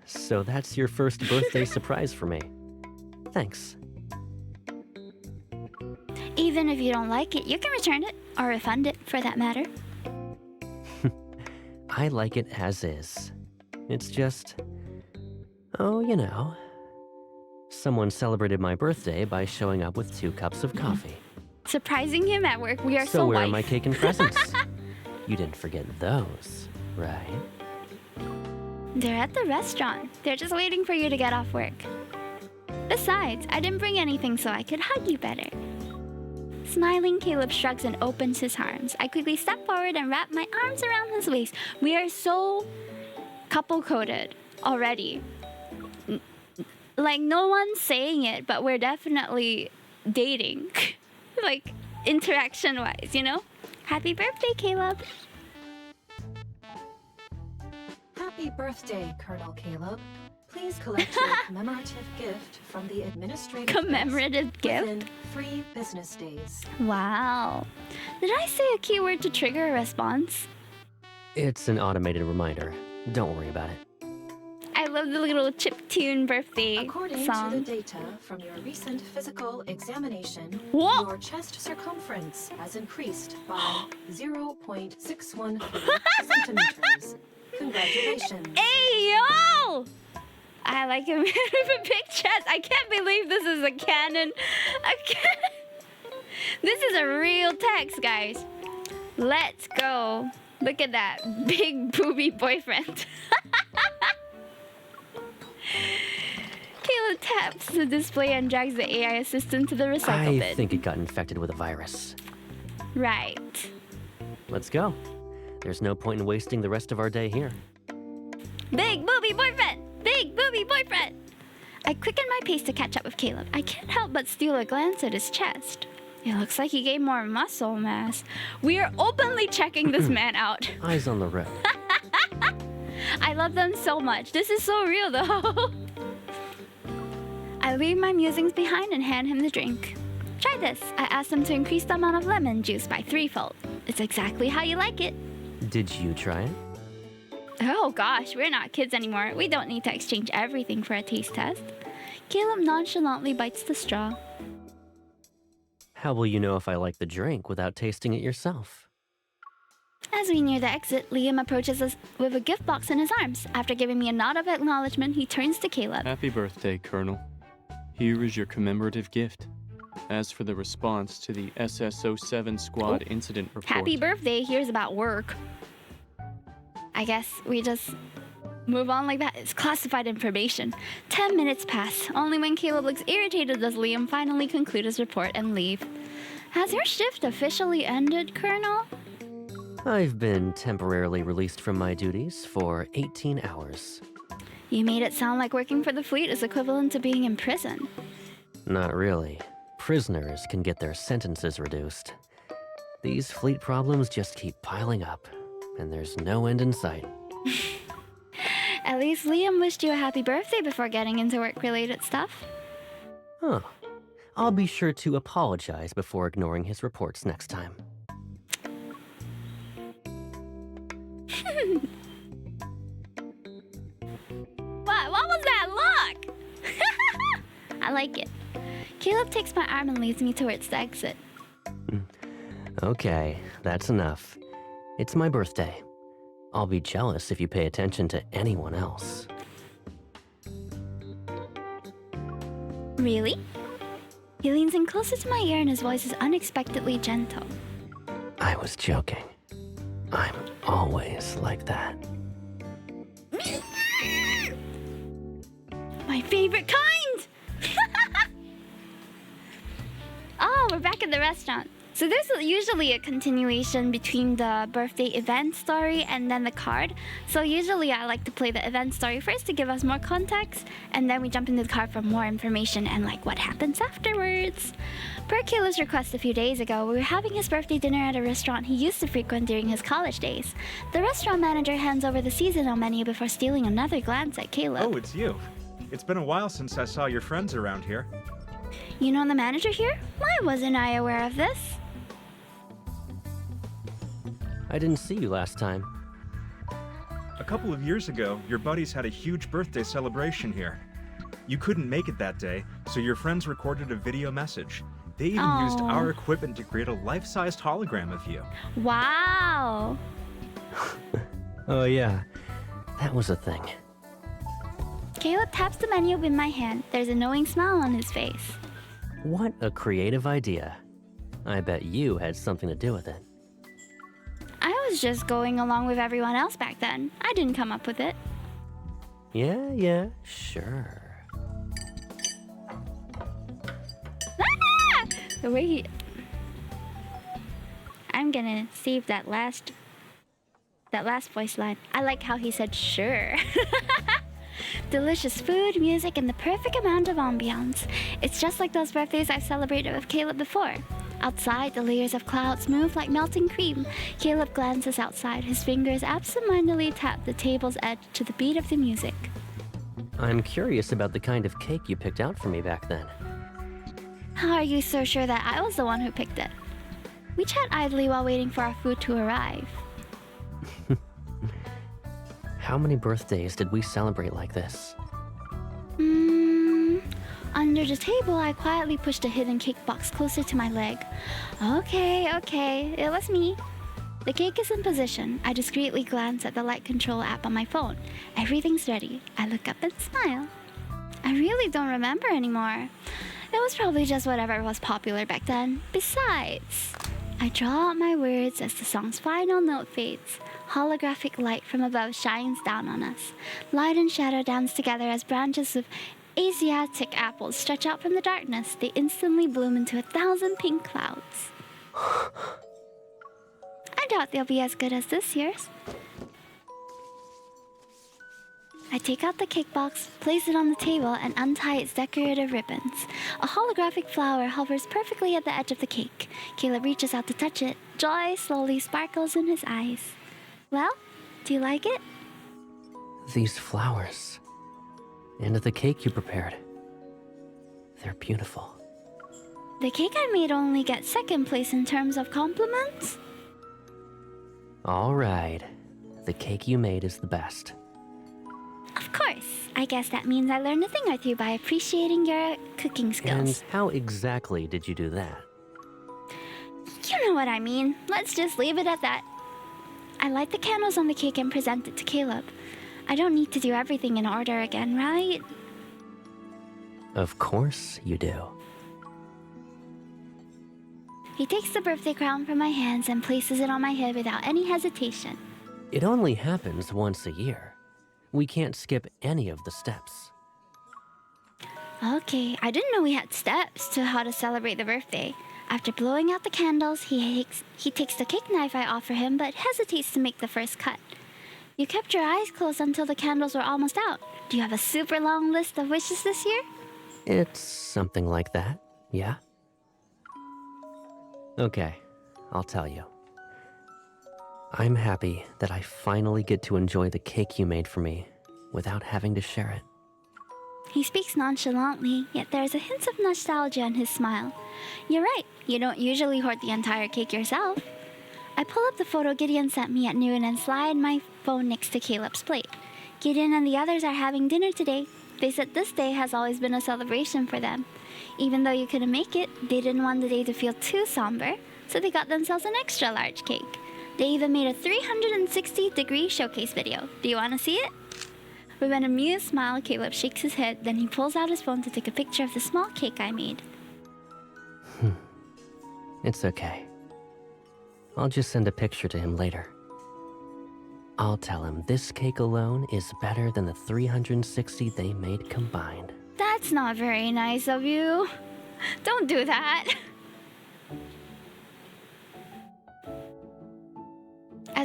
So that's your first birthday surprise for me. Thanks. Even if you don't like it, you can return it, or refund it, for that matter. I like it as is. It's just... oh, you know. Someone celebrated my birthday by showing up with 2 cups of coffee. Surprising him at work, we are so So where are wife. my cake and presents? You didn't forget those, right? They're at the restaurant. They're just waiting for you to get off work. Besides, I didn't bring anything so I could hug you better. Smiling, Caleb shrugs and opens his arms. I quickly step forward and wrap my arms around his waist. We are so couple-coded already. Like, no one's saying it, but we're definitely dating. Like, interaction-wise, you know? Happy birthday, Caleb. Happy birthday, Colonel Caleb. Please collect your commemorative gift from the administrative Commemorative desk gift? within 3 business days. Wow. Did I say a keyword to trigger a response? It's an automated reminder. Don't worry about it. I love the little chiptune birthday According song. to the data from your recent physical examination, Whoa! your chest circumference has increased by 0.613 centimeters. Congratulations. Hey, yo! I like him with a big chest. I can't believe this is a canon. This is a real text, guys. Let's go. Look at that big booby boyfriend. Caleb taps the display and drags the AI assistant to the recycle I bin. think it got infected with a virus. Right. Let's go. There's no point in wasting the rest of our day here. Big booby boyfriend! Big booby boyfriend! I quicken my pace to catch up with Caleb. I can't help but steal a glance at his chest. It looks like he gained more muscle mass. We are openly checking this man out. Eyes on the road. I love them so much. This is so real though. I leave my musings behind and hand him the drink. Try this. I asked him to increase the amount of lemon juice by 3-fold. It's exactly how you like it. Did you try it? Oh gosh, we're not kids anymore. We don't need to exchange everything for a taste test. Caleb nonchalantly bites the straw. How will you know if I like the drink without tasting it yourself? As we near the exit, Liam approaches us with a gift box in his arms. After giving me a nod of acknowledgement, he turns to Caleb. Happy birthday, Colonel. Here is your commemorative gift. As for the response to the SS-07 squad incident report... Happy birthday, here's about work. I guess we just move on like that. It's classified information. 10 minutes pass. Only when Caleb looks irritated does Liam finally conclude his report and leave. Has your shift officially ended, Colonel? I've been temporarily released from my duties for 18 hours. You made it sound like working for the fleet is equivalent to being in prison. Not really. Prisoners can get their sentences reduced. These fleet problems just keep piling up, and there's no end in sight. At least Liam wished you a happy birthday before getting into work-related stuff. Huh. I'll be sure to apologize before ignoring his reports next time. What was that look? I like it. Caleb takes my arm and leads me towards the exit. Okay, that's enough. It's my birthday. I'll be jealous if you pay attention to anyone else. Really? He leans in closer to my ear and his voice is unexpectedly gentle. I was joking. I'm always like that. My favorite kind! Oh, we're back at the restaurant. So there's usually a continuation between the birthday event story and then the card. So usually I like to play the event story first to give us more context, and then we jump into the card for more information and like what happens afterwards. Per Caleb's request a few days ago, we were having his birthday dinner at a restaurant he used to frequent during his college days. The restaurant manager hands over the seasonal menu before stealing another glance at Caleb. Oh, it's you. It's been a while since I saw your friends around here. You know the manager here? Why wasn't I aware of this? I didn't see you last time. A couple of years ago, your buddies had a huge birthday celebration here. You couldn't make it that day, so your friends recorded a video message. They even used Oh. our equipment to create a life-sized hologram of you. Wow. Oh yeah, that was a thing. Caleb taps the menu in my hand. There's a knowing smile on his face. What a creative idea. I bet you had something to do with it. I was just going along with everyone else back then. I didn't come up with it. Yeah, sure. Ah! The way he... I'm gonna save that last voice line. I like how he said sure. Delicious food, music, and the perfect amount of ambiance. It's just like those birthdays I've celebrated with Caleb before. Outside, the layers of clouds move like melting cream. Caleb glances outside. His fingers absentmindedly tap the table's edge to the beat of the music. I'm curious about the kind of cake you picked out for me back then. How are you so sure that I was the one who picked it? We chat idly while waiting for our food to arrive. How many birthdays did we celebrate like this? Under the table, I quietly pushed a hidden cake box closer to my leg. Okay, it was me. The cake is in position. I discreetly glance at the light control app on my phone. Everything's ready. I look up and smile. I really don't remember anymore. It was probably just whatever was popular back then. Besides, I draw out my words as the song's final note fades. Holographic light from above shines down on us. Light and shadow dance together as branches of Asiatic apples stretch out from the darkness. They instantly bloom into 1,000 pink clouds. I doubt they'll be as good as this year's. I take out the cake box, place it on the table, and untie its decorative ribbons. A holographic flower hovers perfectly at the edge of the cake. Caleb reaches out to touch it. Joy slowly sparkles in his eyes. Well, do you like it? These flowers. And the cake you prepared. They're beautiful. The cake I made only gets second place in terms of compliments? All right. The cake you made is the best. Of course. I guess that means I learned a thing or two by appreciating your cooking skills. And how exactly did you do that? You know what I mean. Let's just leave it at that. I light the candles on the cake and present it to Caleb. I don't need to do everything in order again, right? Of course you do. He takes the birthday crown from my hands and places it on my head without any hesitation. It only happens once a year. We can't skip any of the steps. Okay, I didn't know we had steps to how to celebrate the birthday. After blowing out the candles, he takes the cake knife I offer him, but hesitates to make the first cut. You kept your eyes closed until the candles were almost out. Do you have a super long list of wishes this year? It's something like that, yeah? Okay, I'll tell you. I'm happy that I finally get to enjoy the cake you made for me without having to share it. He speaks nonchalantly, yet there's a hint of nostalgia in his smile. You're right, you don't usually hoard the entire cake yourself. I pull up the photo Gideon sent me at noon and slide my phone next to Caleb's plate. Gideon and the others are having dinner today. They said this day has always been a celebration for them. Even though you couldn't make it, they didn't want the day to feel too somber, so they got themselves an extra large cake. They even made a 360-degree showcase video. Do you want to see it? With an amused smile, Caleb shakes his head, then he pulls out his phone to take a picture of the small cake I made. It's okay. I'll just send a picture to him later. I'll tell him this cake alone is better than the 360 they made combined. That's not very nice of you. Don't do that.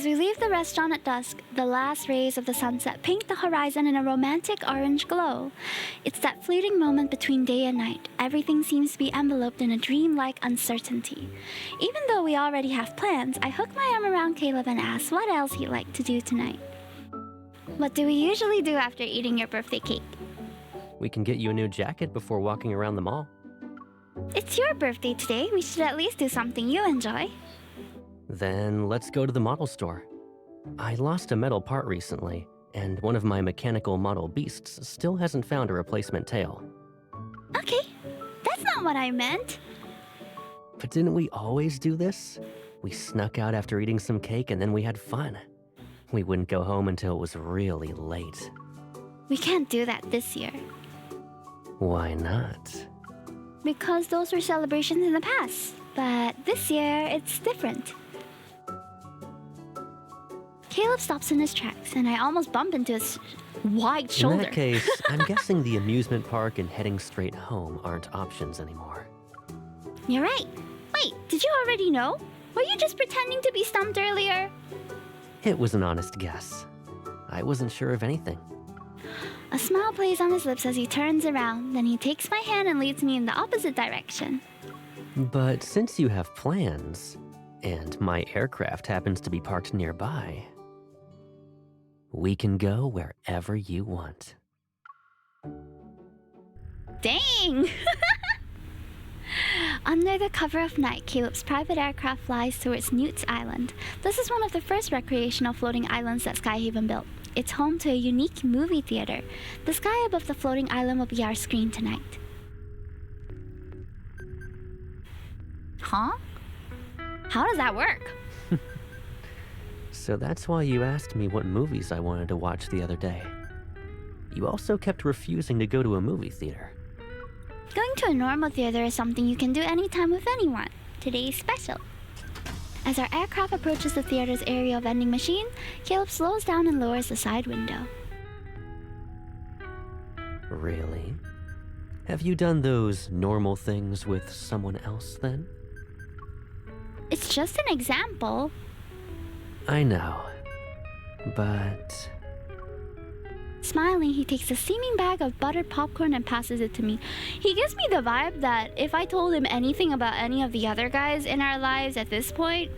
As we leave the restaurant at dusk, the last rays of the sunset paint the horizon in a romantic orange glow. It's that fleeting moment between day and night. Everything seems to be enveloped in a dreamlike uncertainty. Even though we already have plans, I hook my arm around Caleb and ask what else he'd like to do tonight. What do we usually do after eating your birthday cake? We can get you a new jacket before walking around the mall. It's your birthday today. We should at least do something you enjoy. Then let's go to the model store. I lost a metal part recently, and one of my mechanical model beasts still hasn't found a replacement tail. Okay, that's not what I meant. But didn't we always do this? We snuck out after eating some cake and then we had fun. We wouldn't go home until it was really late. We can't do that this year. Why not? Because those were celebrations in the past. But this year, it's different. Caleb stops in his tracks, and I almost bump into his wide shoulder. In that case, I'm guessing the amusement park and heading straight home aren't options anymore. You're right. Wait, did you already know? Were you just pretending to be stumped earlier? It was an honest guess. I wasn't sure of anything. A smile plays on his lips as he turns around, then he takes my hand and leads me in the opposite direction. But since you have plans, and my aircraft happens to be parked nearby, we can go wherever you want. Dang! Under the cover of night, Caleb's private aircraft flies towards Newt's Island. This is one of the first recreational floating islands that Skyhaven built. It's home to a unique movie theater. The sky above the floating island will be our screen tonight. Huh? How does that work? So that's why you asked me what movies I wanted to watch the other day. You also kept refusing to go to a movie theater. Going to a normal theater is something you can do anytime with anyone. Today's special. As our aircraft approaches the theater's aerial vending machine, Caleb slows down and lowers the side window. Really? Have you done those normal things with someone else then? It's just an example. I know, but... Smiling, he takes a steaming bag of buttered popcorn and passes it to me. He gives me the vibe that if I told him anything about any of the other guys in our lives at this point,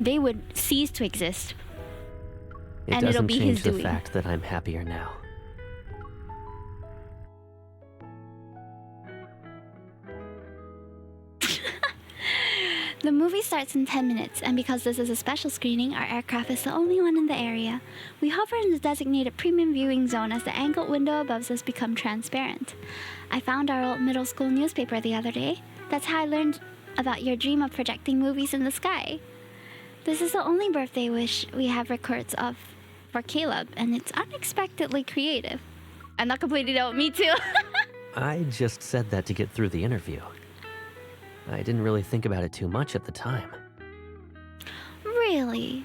they would cease to exist. It and it'll doesn't be change his the doing. fact that I'm happier now. The movie starts in 10 minutes, and because this is a special screening, our aircraft is the only one in the area. We hover in the designated premium viewing zone as the angled window above us become transparent. I found our old middle school newspaper the other day. That's how I learned about your dream of projecting movies in the sky. This is the only birthday wish we have records of for Caleb, and it's unexpectedly creative. I'm not completely dope, me too. I just said that to get through the interview. I didn't really think about it too much at the time. Really?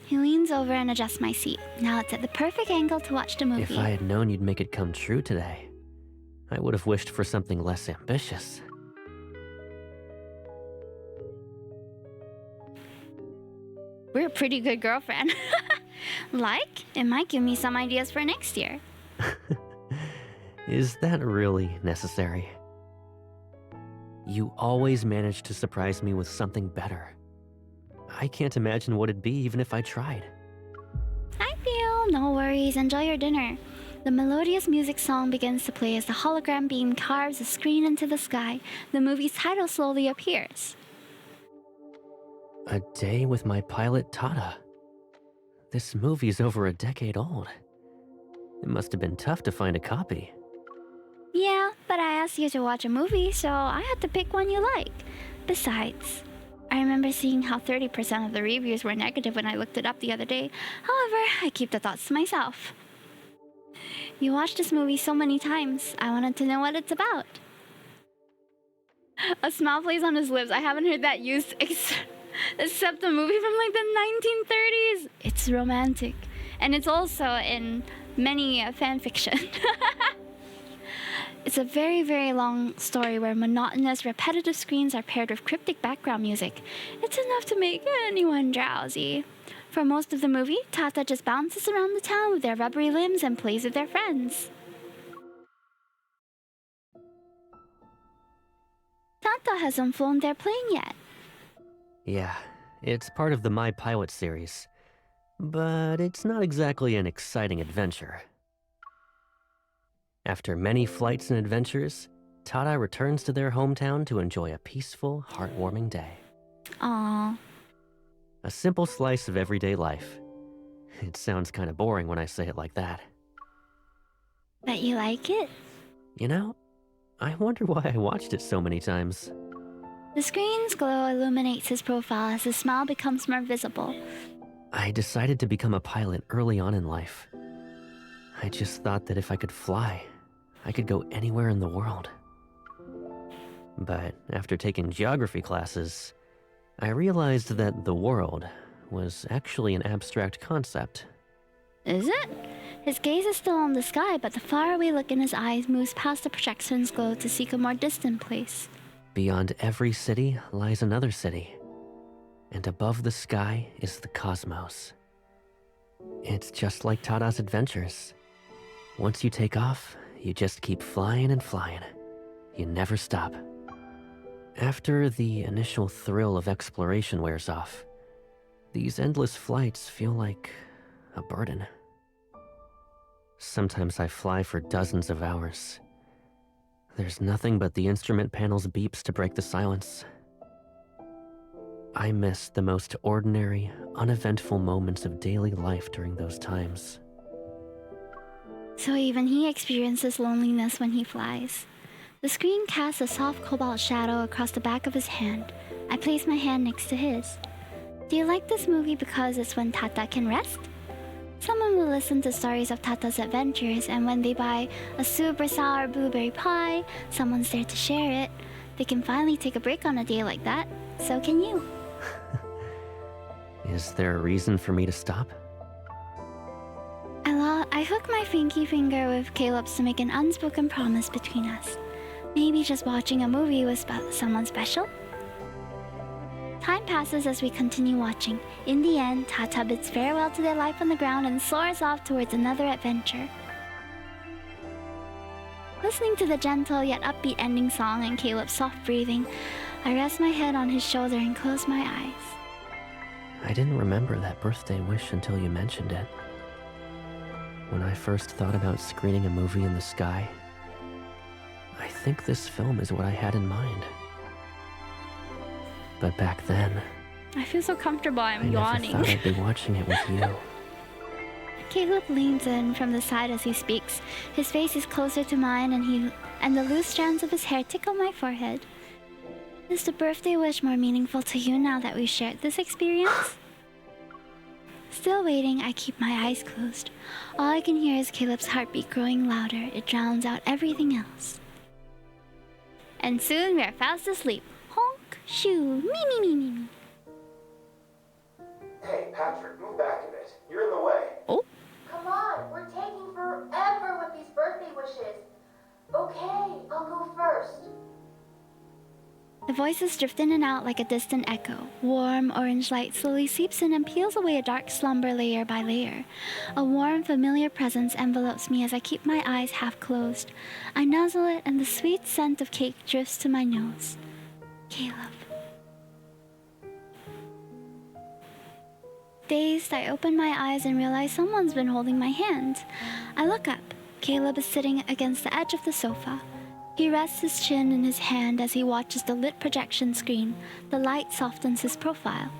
He leans over and adjusts my seat. Now it's at the perfect angle to watch the movie. If I had known you'd make it come true today, I would have wished for something less ambitious. We're a pretty good girlfriend. Like, it might give me some ideas for next year. Is that really necessary? You always manage to surprise me with something better. I can't imagine what it'd be even if I tried. I feel no worries. Enjoy your dinner. The melodious music song begins to play as the hologram beam carves a screen into the sky. The movie's title slowly appears. A Day with My Pilot Tata. This movie's over a decade old. It must have been tough to find a copy. Yeah, but I asked you to watch a movie, so I had to pick one you like. Besides, I remember seeing how 30% of the reviews were negative when I looked it up the other day. However, I keep the thoughts to myself. You watched this movie so many times, I wanted to know what it's about. A smile plays on his lips. I haven't heard that used except a movie from like the 1930s. It's romantic. And it's also in many fan fiction. It's a very, very long story where monotonous, repetitive screens are paired with cryptic background music. It's enough to make anyone drowsy. For most of the movie, Tata just bounces around the town with their rubbery limbs and plays with their friends. Tata hasn't flown their plane yet. Yeah, it's part of the My Pilot series. But it's not exactly an exciting adventure. After many flights and adventures, Tata returns to their hometown to enjoy a peaceful, heartwarming day. Aww. A simple slice of everyday life. It sounds kind of boring when I say it like that. But you like it? You know, I wonder why I watched it so many times. The screen's glow illuminates his profile as his smile becomes more visible. I decided to become a pilot early on in life. I just thought that if I could fly, I could go anywhere in the world. But after taking geography classes, I realized that the world was actually an abstract concept. Is it? His gaze is still on the sky, but the faraway look in his eyes moves past the projection's glow to seek a more distant place. Beyond every city lies another city, and above the sky is the cosmos. It's just like Tata's adventures. Once you take off, you just keep flying and flying. You never stop. After the initial thrill of exploration wears off, these endless flights feel like a burden. Sometimes I fly for dozens of hours. There's nothing but the instrument panel's beeps to break the silence. I miss the most ordinary, uneventful moments of daily life during those times. So even he experiences loneliness when he flies. The screen casts a soft cobalt shadow across the back of his hand. I place my hand next to his. Do you like this movie because it's when Tata can rest? Someone will listen to stories of Tata's adventures, and when they buy a super sour blueberry pie, someone's there to share it. They can finally take a break on a day like that. So can you. Is there a reason for me to stop? I hook my pinky finger with Caleb's to make an unspoken promise between us. Maybe just watching a movie with someone special? Time passes as we continue watching. In the end, Tata bids farewell to their life on the ground and soars off towards another adventure. Listening to the gentle yet upbeat ending song and Caleb's soft breathing, I rest my head on his shoulder and close my eyes. I didn't remember that birthday wish until you mentioned it. When I first thought about screening a movie in the sky, I think this film is what I had in mind. But back then, I feel so comfortable, I I'm never yawning. thought I'd be watching it with you. Caleb leans in from the side as he speaks. His face is closer to mine and the loose strands of his hair tickle my forehead. Is the birthday wish more meaningful to you now that we've shared this experience? Still waiting, I keep my eyes closed. All I can hear is Caleb's heartbeat growing louder. It drowns out everything else. And soon we are fast asleep. Honk, shoo, me. Hey, Patrick, move back a bit. You're in the way. Oh, Come on, we're taking forever with these birthday wishes. Okay, I'll go first. the voices drift in and out like a distant echo. Warm orange light slowly seeps in and peels away a dark slumber layer by layer. A warm, familiar presence envelopes me as I keep my eyes half closed. I nuzzle it and the sweet scent of cake drifts to my nose. Caleb. Dazed, I open my eyes and realize someone's been holding my hand. I look up. Caleb is sitting against the edge of the sofa. He rests his chin in his hand as he watches the lit projection screen. The light softens his profile.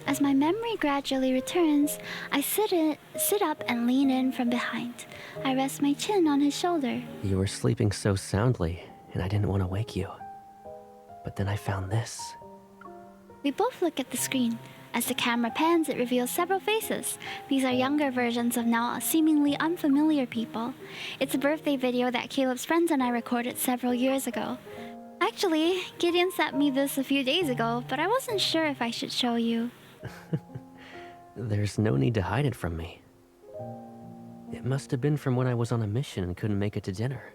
As my memory gradually returns, I sit up and lean in from behind. I rest my chin on his shoulder. You were sleeping so soundly, and I didn't want to wake you. But then I found this. We both look at the screen. As the camera pans, it reveals several faces. These are younger versions of now seemingly unfamiliar people. It's a birthday video that Caleb's friends and I recorded several years ago. Actually, Gideon sent me this a few days ago, but I wasn't sure if I should show you. There's no need to hide it from me. It must have been from when I was on a mission and couldn't make it to dinner.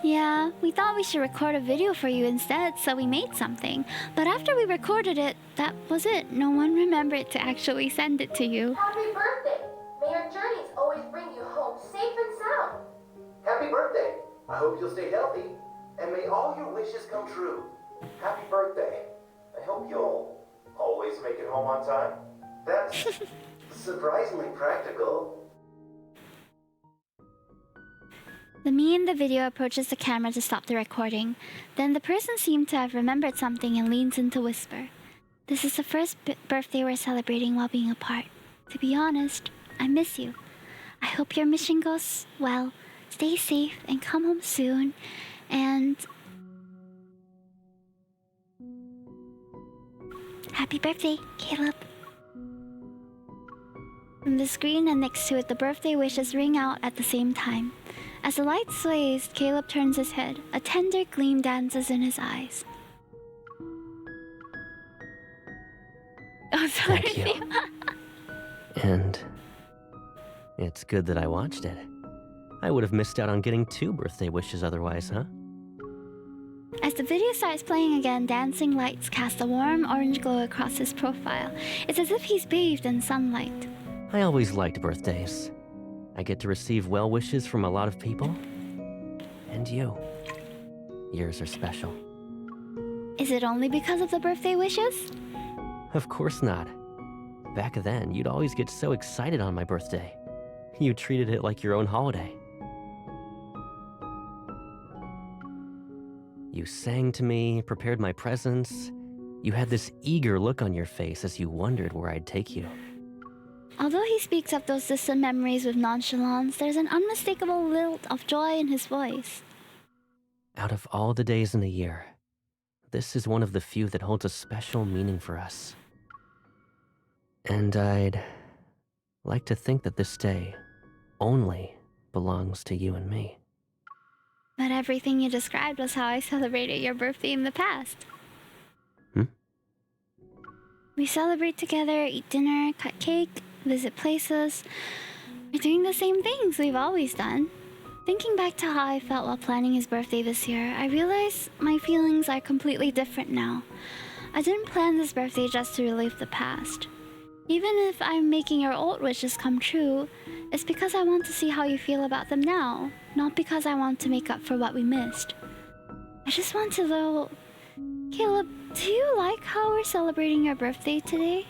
Yeah, we thought we should record a video for you instead, so we made something. But after we recorded it, that was it. No one remembered to actually send it to you. Happy birthday! May your journeys always bring you home safe and sound. Happy birthday! I hope you'll stay healthy, and may all your wishes come true. Happy birthday! I hope you'll always make it home on time. That's surprisingly practical. The me in the video approaches the camera to stop the recording. Then the person seemed to have remembered something and leans in to whisper. This is the first birthday we're celebrating while being apart. To be honest, I miss you. I hope your mission goes well. Stay safe and come home soon. And happy birthday, Caleb. From the screen and next to it, the birthday wishes ring out at the same time. As the light sways, Caleb turns his head. A tender gleam dances in his eyes. Oh, sorry. Thank you. And it's good that I watched it. I would have missed out on getting 2 birthday wishes otherwise, huh? As the video starts playing again, dancing lights cast a warm orange glow across his profile. It's as if he's bathed in sunlight. I always liked birthdays. I get to receive well wishes from a lot of people. And you. Yours are special. Is it only because of the birthday wishes? Of course not. Back then, you'd always get so excited on my birthday. You treated it like your own holiday. You sang to me, prepared my presents. You had this eager look on your face as you wondered where I'd take you. Although he speaks of those distant memories with nonchalance, there's an unmistakable lilt of joy in his voice. Out of all the days in the year, this is one of the few that holds a special meaning for us. And I'd like to think that this day only belongs to you and me. But everything you described was how I celebrated your birthday in the past. We celebrate together, eat dinner, cut cake, visit places. We're doing the same things we've always done. Thinking back to how I felt while planning his birthday this year, I realize my feelings are completely different now. I didn't plan this birthday just to relive the past. Even if I'm making your old wishes come true, it's because I want to see how you feel about them now, not because I want to make up for what we missed. I just want to know, Caleb, do you like how we're celebrating your birthday today?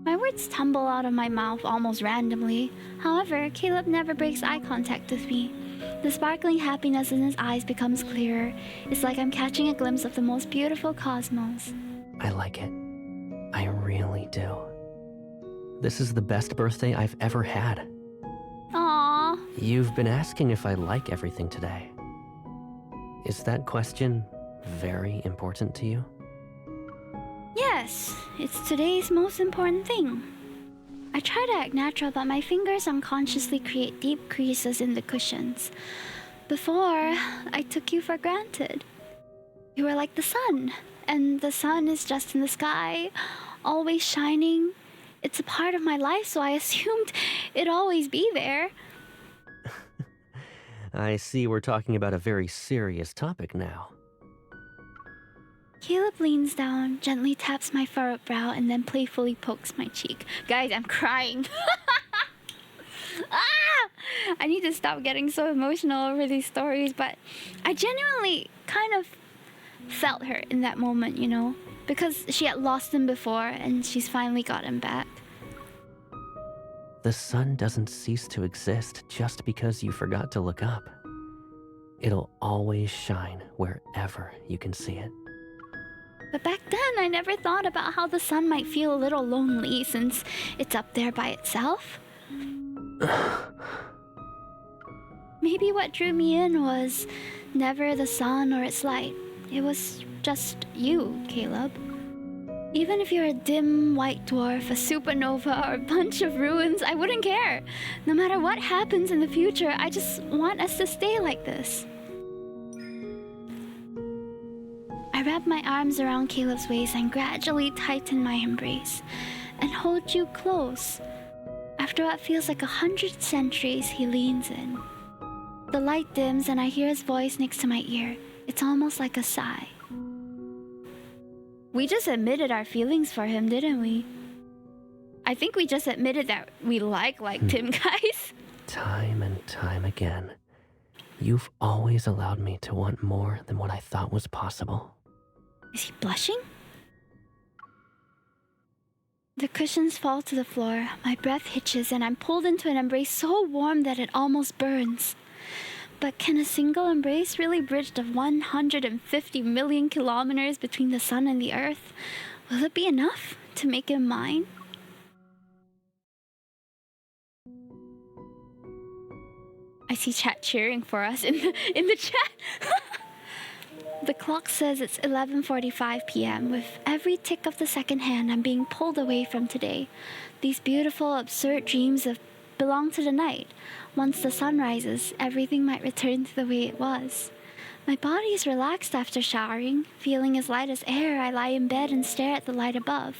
My words tumble out of my mouth almost randomly. However, Caleb never breaks eye contact with me. The sparkling happiness in his eyes becomes clearer. It's like I'm catching a glimpse of the most beautiful cosmos. I like it. I really do. This is the best birthday I've ever had. Aww. You've been asking if I like everything today. Is that question very important to you? Yes, it's today's most important thing. I try to act natural, but my fingers unconsciously create deep creases in the cushions. Before, I took you for granted. You were like the sun, and the sun is just in the sky, always shining. It's a part of my life, so I assumed it'd always be there. I see we're talking about a very serious topic now. Caleb leans down, gently taps my furrowed brow, and then playfully pokes my cheek. Guys, I'm crying. I need to stop getting so emotional over these stories, but I genuinely kind of felt her in that moment, you know? Because she had lost him before, and she's finally got him back. The sun doesn't cease to exist just because you forgot to look up. It'll always shine wherever you can see it. But back then, I never thought about how the sun might feel a little lonely since it's up there by itself. Maybe what drew me in was never the sun or its light. It was just you, Caleb. Even if you're a dim white dwarf, a supernova, or a bunch of ruins, I wouldn't care. No matter what happens in the future, I just want us to stay like this. I wrap my arms around Caleb's waist and gradually tighten my embrace and hold you close. After what feels like 100 centuries, he leans in. The light dims and I hear his voice next to my ear. It's almost like a sigh. We just admitted our feelings for him, didn't we? I think we just admitted that we liked him, guys. Time and time again, you've always allowed me to want more than what I thought was possible. Is he blushing? The cushions fall to the floor, my breath hitches, and I'm pulled into an embrace so warm that it almost burns. But can a single embrace really bridge the 150 million kilometers between the sun and the earth? Will it be enough to make him mine? I see chat cheering for us in the chat. The clock says it's 11:45 p.m. With every tick of the second hand, I'm being pulled away from today. These beautiful, absurd dreams belong to the night. Once the sun rises, everything might return to the way it was. My body is relaxed after showering. Feeling as light as air, I lie in bed and stare at the light above.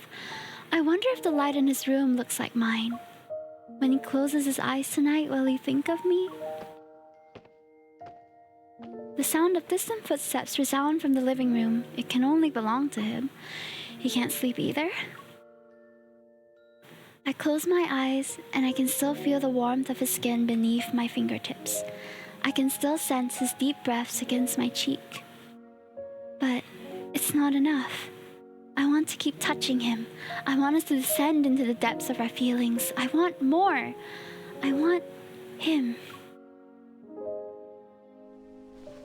I wonder if the light in his room looks like mine. When he closes his eyes tonight, will he think of me? The sound of distant footsteps resound from the living room. It can only belong to him. He can't sleep either. I close my eyes, and I can still feel the warmth of his skin beneath my fingertips. I can still sense his deep breaths against my cheek. But it's not enough. I want to keep touching him. I want us to descend into the depths of our feelings. I want more. I want him.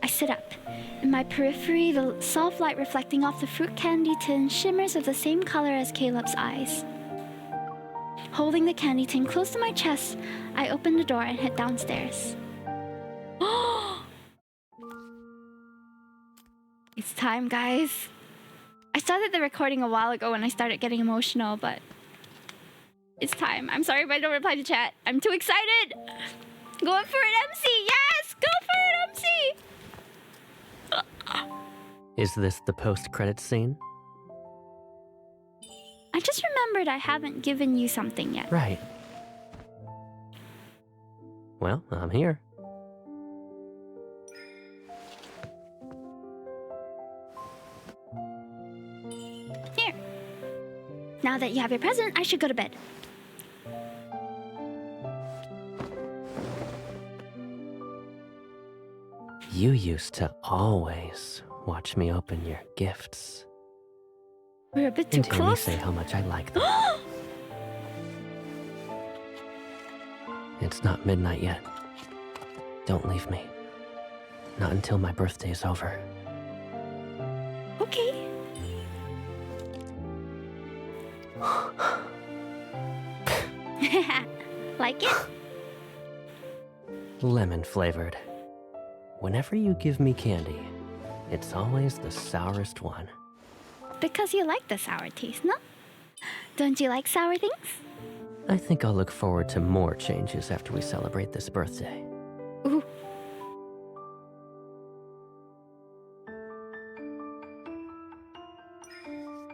I sit up. In my periphery, the soft light reflecting off the fruit candy tin shimmers of the same color as Caleb's eyes. Holding the candy tin close to my chest, I open the door and head downstairs. It's time, guys. I started the recording a while ago when I started getting emotional, but it's time. I'm sorry if I don't reply to chat. I'm too excited. Going for it, MC. Yes, go for it, MC. Is this the post-credits scene? I just remembered I haven't given you something yet. Right. Well, I'm here. Here. Now that you have your present, I should go to bed. You used to always watch me open your gifts. We're a bit too And hear me close. say how much I like them. It's not midnight yet. Don't leave me. Not until my birthday's over. Okay. Like it? Lemon flavored. Whenever you give me candy, it's always the sourest one. Because you like the sour taste, no? Don't you like sour things? I think I'll look forward to more changes after we celebrate this birthday. Ooh.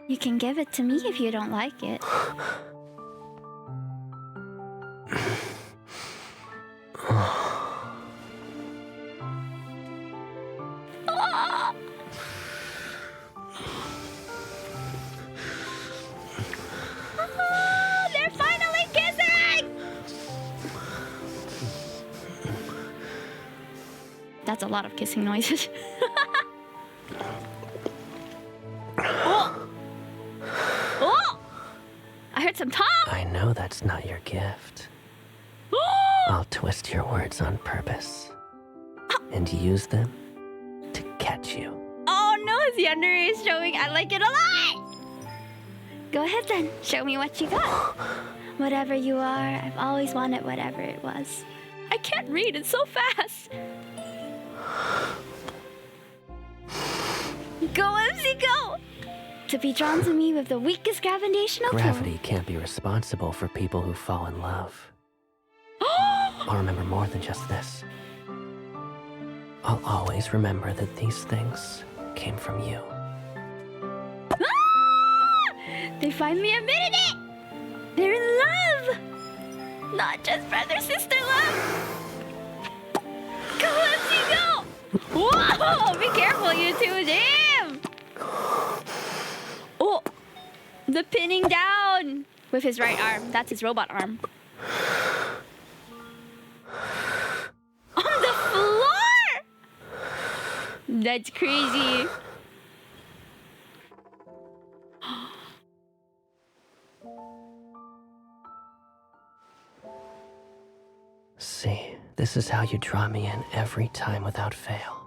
You can give it to me if you don't like it. They're finally kissing! That's a lot of kissing noises. Oh! Oh! I heard some tongue! I know that's not your gift. I'll twist your words on purpose and use them to catch you. Oh no, the underwear is showing. I like it a lot! Go ahead then, show me what you got. Whatever you are, I've always wanted whatever it was. I can't read, it's so fast. Go, MC, go! To be drawn to me with the weakest gravitational pull. Gravity can't be responsible for people who fall in love. I'll remember more than just this. I'll always remember that these things came from you. Ah! They finally admitted it! They're in love! Not just brother-sister love! Calypsy, go! Whoa! Be careful, you two. Damn! Oh! The pinning down with his right arm. That's his robot arm. On the floor! That's crazy. See, this is how you draw me in every time without fail.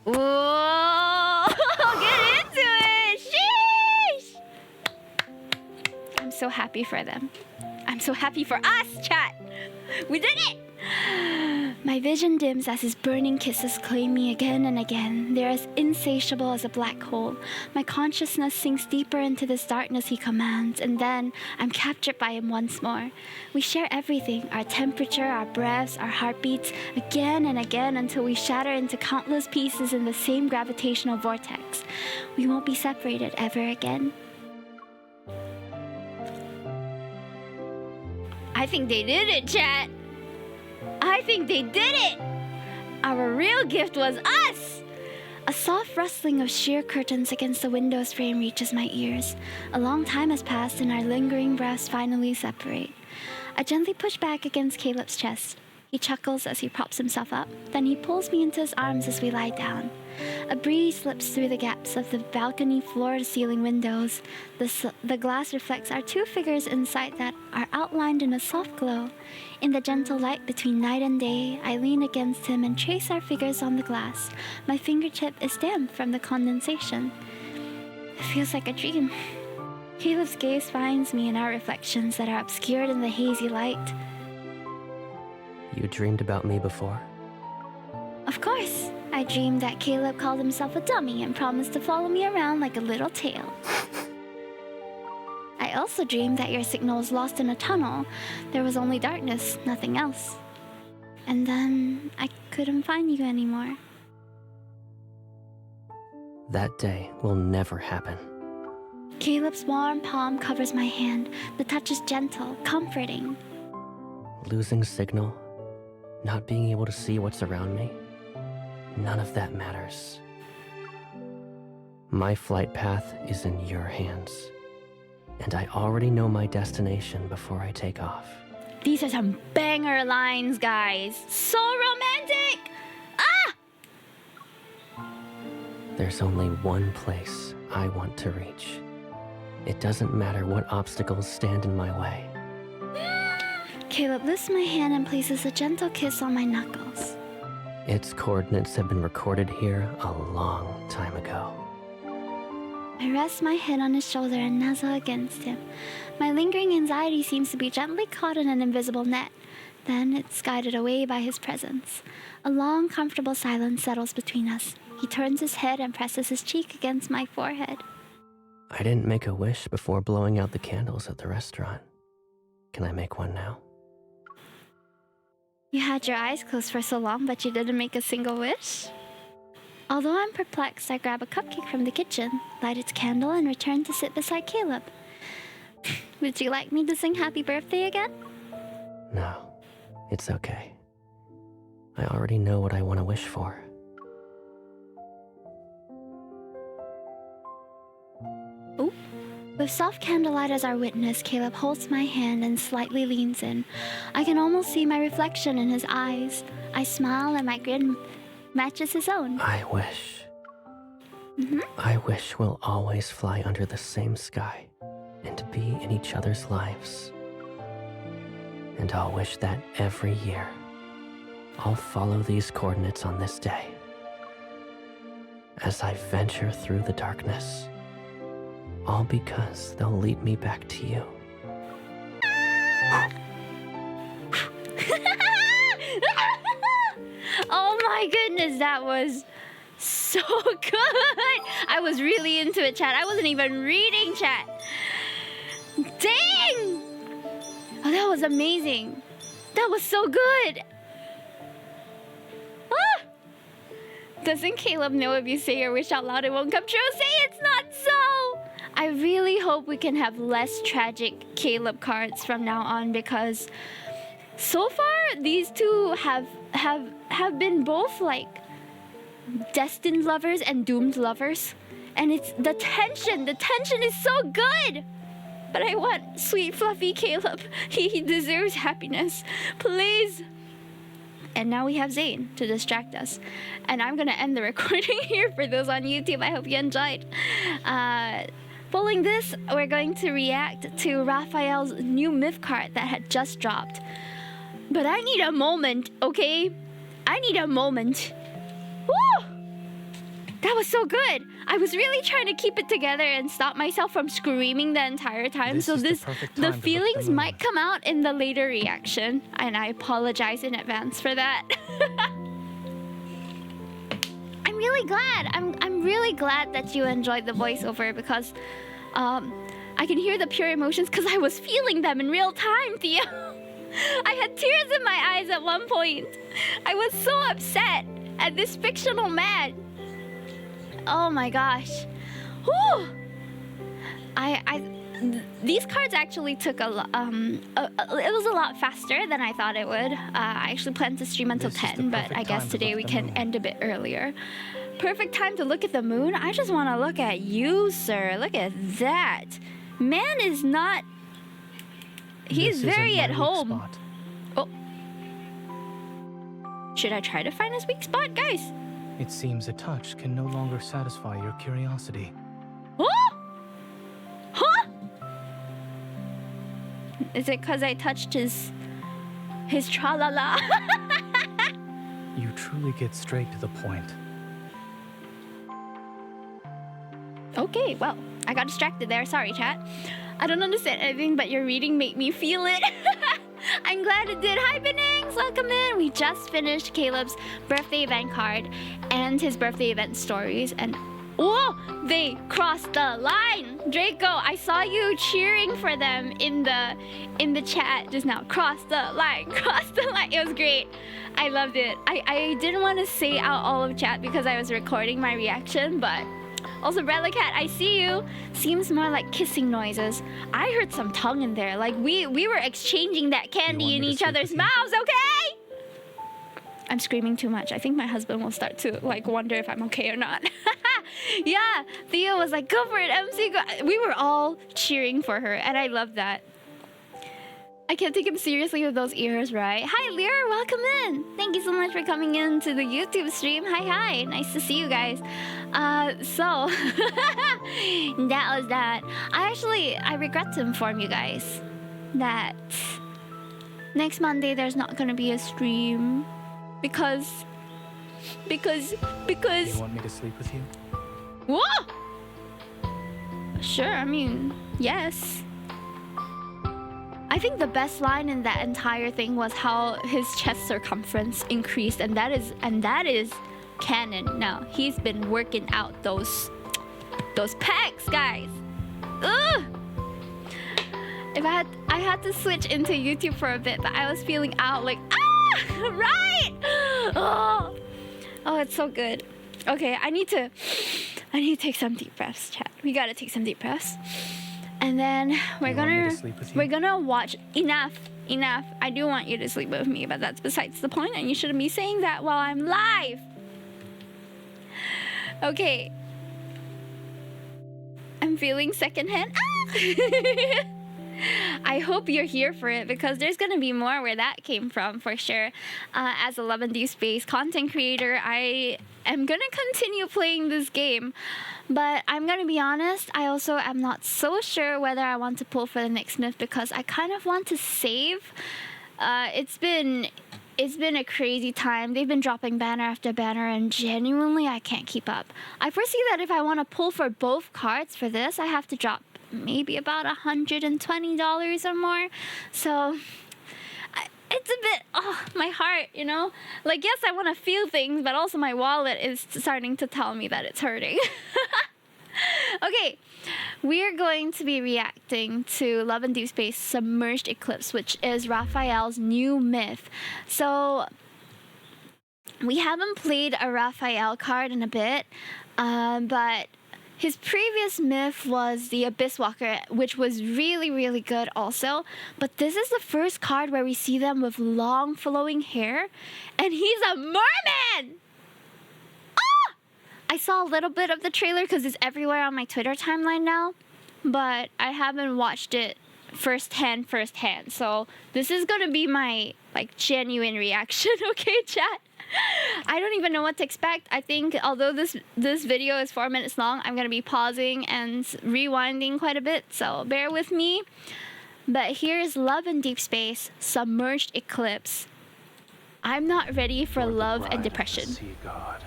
Whoa! Get into it! Sheesh! I'm so happy for them. I'm so happy for us, chat! We did it! My vision dims as his burning kisses claim me again and again. They're as insatiable as a black hole. My consciousness sinks deeper into this darkness he commands, and then I'm captured by him once more. We share everything, our temperature, our breaths, our heartbeats, again and again until we shatter into countless pieces in the same gravitational vortex. We won't be separated ever again. I think they did it, chat! I think they did it! Our real gift was us! A soft rustling of sheer curtains against the window's frame reaches my ears. A long time has passed and our lingering breaths finally separate. I gently push back against Caleb's chest. He chuckles as he props himself up. Then he pulls me into his arms as we lie down. A breeze slips through the gaps of the balcony floor-to-ceiling windows. The glass reflects our two figures inside that are outlined in a soft glow. In the gentle light between night and day, I lean against him and trace our figures on the glass. My fingertip is damp from the condensation. It feels like a dream. Caleb's gaze finds me in our reflections that are obscured in the hazy light. You dreamed about me before? Of course. I dreamed that Caleb called himself a dummy and promised to follow me around like a little tail. I also dreamed that your signal was lost in a tunnel. There was only darkness, nothing else. And then I couldn't find you anymore. That day will never happen. Caleb's warm palm covers my hand. The touch is gentle, comforting. Losing signal, not being able to see what's around me, none of that matters. My flight path is in your hands, and I already know my destination before I take off. These are some banger lines, guys. So romantic! Ah! There's only one place I want to reach. It doesn't matter what obstacles stand in my way. Caleb lifts my hand and places a gentle kiss on my knuckles. Its coordinates have been recorded here a long time ago. I rest my head on his shoulder and nuzzle against him. My lingering anxiety seems to be gently caught in an invisible net. Then it's guided away by his presence. A long, comfortable silence settles between us. He turns his head and presses his cheek against my forehead. I didn't make a wish before blowing out the candles at the restaurant. Can I make one now? You had your eyes closed for so long, but you didn't make a single wish? Although I'm perplexed, I grab a cupcake from the kitchen, light its candle, and return to sit beside Caleb. Would you like me to sing happy birthday again? No, it's okay. I already know what I want to wish for. Ooh. With soft candlelight as our witness, Caleb holds my hand and slightly leans in. I can almost see my reflection in his eyes. I smile and my grin matches his own. I wish. I wish we'll always fly under the same sky and be in each other's lives. And I'll wish that every year I'll follow these coordinates on this day as I venture through the darkness. All because they'll lead me back to you. Oh my goodness, that was so good. I was really into it, chat. I wasn't even reading, chat. Dang! Oh, that was amazing. That was so good. Ah! Doesn't Caleb know if you say your wish out loud, it won't come true? Say it's not so. I really hope hope we can have less tragic Caleb cards from now on, because so far these two have been both like destined lovers and doomed lovers, and it's the tension is so good. But I want sweet fluffy Caleb. He deserves happiness, please. And now we have Zane to distract us, and I'm gonna end the recording here for those on YouTube. I hope you enjoyed. Following this, we're going to react to Raphael's new myth card that had just dropped. But I need a moment, okay? I need a moment. Woo! That was so good. I was really trying to keep it together and stop myself from screaming the entire time. The feelings might come out in the later reaction, and I apologize in advance for that. I'm really glad. I'm really glad that you enjoyed the voiceover, because I can hear the pure emotions because I was feeling them in real time, Theo. I had tears in my eyes at one point. I was so upset at this fictional man. Oh my gosh. Whew. These cards actually took it was a lot faster than I thought it would. I actually planned to stream until 10, but I guess today we can end a bit earlier. Perfect time to look at the moon? I just want to look at you, sir. Look at that. Man is not... He's very at home. Spot. Oh. Should I try to find his weak spot, guys? It seems a touch can no longer satisfy your curiosity. Oh! Huh? Is it because I touched his tra-la-la? You truly get straight to the point. Okay, well, I got distracted there. Sorry, chat. I don't understand anything, but your reading made me feel it. I'm glad it did. Hi, Benings! Welcome in. We just finished Caleb's birthday event card and his birthday event stories, and oh, they crossed the line. Draco, I saw you cheering for them in the chat just now. Cross the line, cross the line. It was great. I loved it. I didn't want to say out all of chat because I was recording my reaction, but also, Brella Cat, I see you. Seems more like kissing noises. I heard some tongue in there. Like we were exchanging that candy in each other's mouths, okay? I'm screaming too much. I think my husband will start to like wonder if I'm okay or not. Yeah, Theo was like, go for it, MC. Go. We were all cheering for her, and I love that. I can't take him seriously with those ears, right? Hi, Lear, welcome in. Thank you so much for coming in to the YouTube stream. Hi. Nice to see you guys. So, that was that. I regret to inform you guys that next Monday there's not gonna be a stream because... You want me to sleep with you? What? Sure, I mean, yes. I think the best line in that entire thing was how his chest circumference increased, and that is canon now. He's been working out those pecs, guys. Ugh. If I had to switch into YouTube for a bit, but I was feeling out like right. Oh, it's so good. Okay, I need to take some deep breaths, chat. We gotta take some deep breaths. And then we're gonna watch enough. I do want you to sleep with me, but that's besides the point, and you shouldn't be saying that while I'm live. Okay. I'm feeling secondhand. I hope you're here for it, because there's gonna be more where that came from for sure. As a Love and Deep Space content creator, I am gonna continue playing this game. But I'm gonna be honest, I also am not so sure whether I want to pull for the next myth, because I kind of want to save. It's been a crazy time. They've been dropping banner after banner, and genuinely I can't keep up. I foresee that if I want to pull for both cards for this, I have to drop maybe about $120 or more. So it's a bit, my heart, you know? Like, yes, I want to feel things, but also my wallet is starting to tell me that it's hurting. Okay, we're going to be reacting to Love and Deep Space Submerged Eclipse, which is Raphael's new myth. So, we haven't played a Rafayel card in a bit, but His previous myth was the Abyss Walker, which was really, really good also. But this is the first card where we see them with long flowing hair. And he's a merman! Ah! I saw a little bit of the trailer because it's everywhere on my Twitter timeline now. But I haven't watched it firsthand. So this is going to be my like genuine reaction, okay, chat? I don't even know what to expect. I think although this video is 4 minutes long, I'm gonna be pausing and rewinding quite a bit, so bear with me. But here's Love in Deep Space, Submerged Eclipse. I'm not ready for You're the love bride and of the depression. Sea God.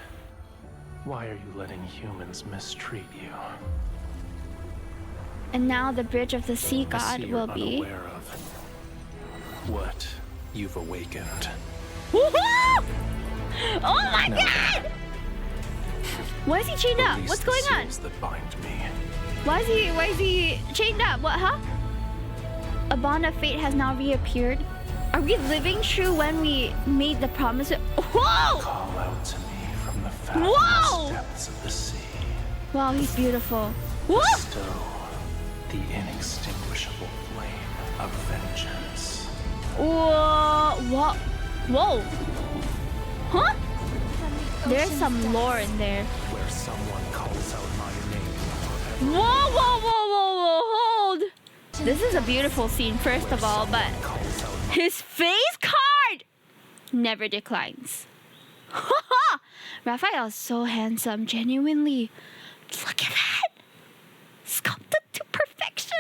Why are you letting humans mistreat you? And now the Bridge of the Sea I God see you're will be. unaware of what you've awakened. Woohoo! Oh my Now god! Why is he chained up? Release What's the going on? seals that bind me. Why is he chained up? What, huh? A bond of fate has now reappeared. Are we living true when we made the promise? Whoa! Call out to me from the Whoa! fathomless depths of the sea. Wow, he's beautiful. Whoa! Bestow the inextinguishable flame of vengeance. Whoa! Whoa! Whoa! Huh? There's some lore in there. Where someone calls out my name forever. Whoa, whoa, whoa, whoa, whoa, hold! This is a beautiful scene, first of all, but Calls out my his face card never declines. Raphael is so handsome, genuinely. Look at that! Sculpted to perfection.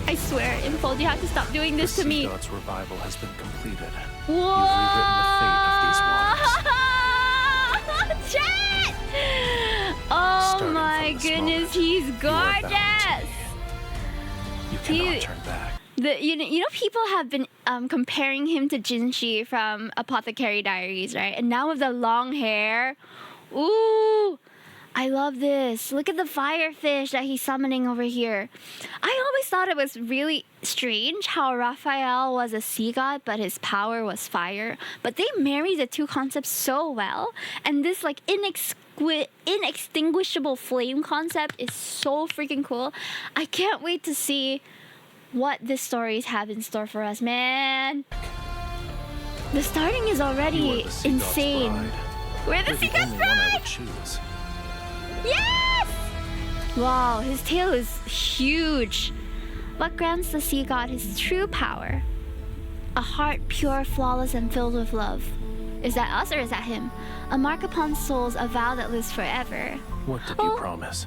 I swear, Infold, you have to stop doing this The to Sea me. God's revival has been completed. Whoa! You've rewritten the fate of these waters. Chat! Oh Starting my from this goodness, moment, he's you are bound to gorgeous! You cannot turn back. You know people have been comparing him to Jinshi from Apothecary Diaries, right? And now with the long hair, ooh, I love this. Look at the firefish that he's summoning over here. I always thought it was really strange how Raphael was a sea god, but his power was fire. But they married the two concepts so well, and this like inextinguishable flame concept is so freaking cool. I can't wait to see what the stories have in store for us, man. The starting is You are already the Sea God's insane. bride. We're the You're Sea the God's only one I bride! would choose. Yes! Wow, his tail is huge. What grants the sea god his true power? A heart pure, flawless, and filled with love. Is that us or is that him? A mark upon souls, a vow that lives forever. What did you promise?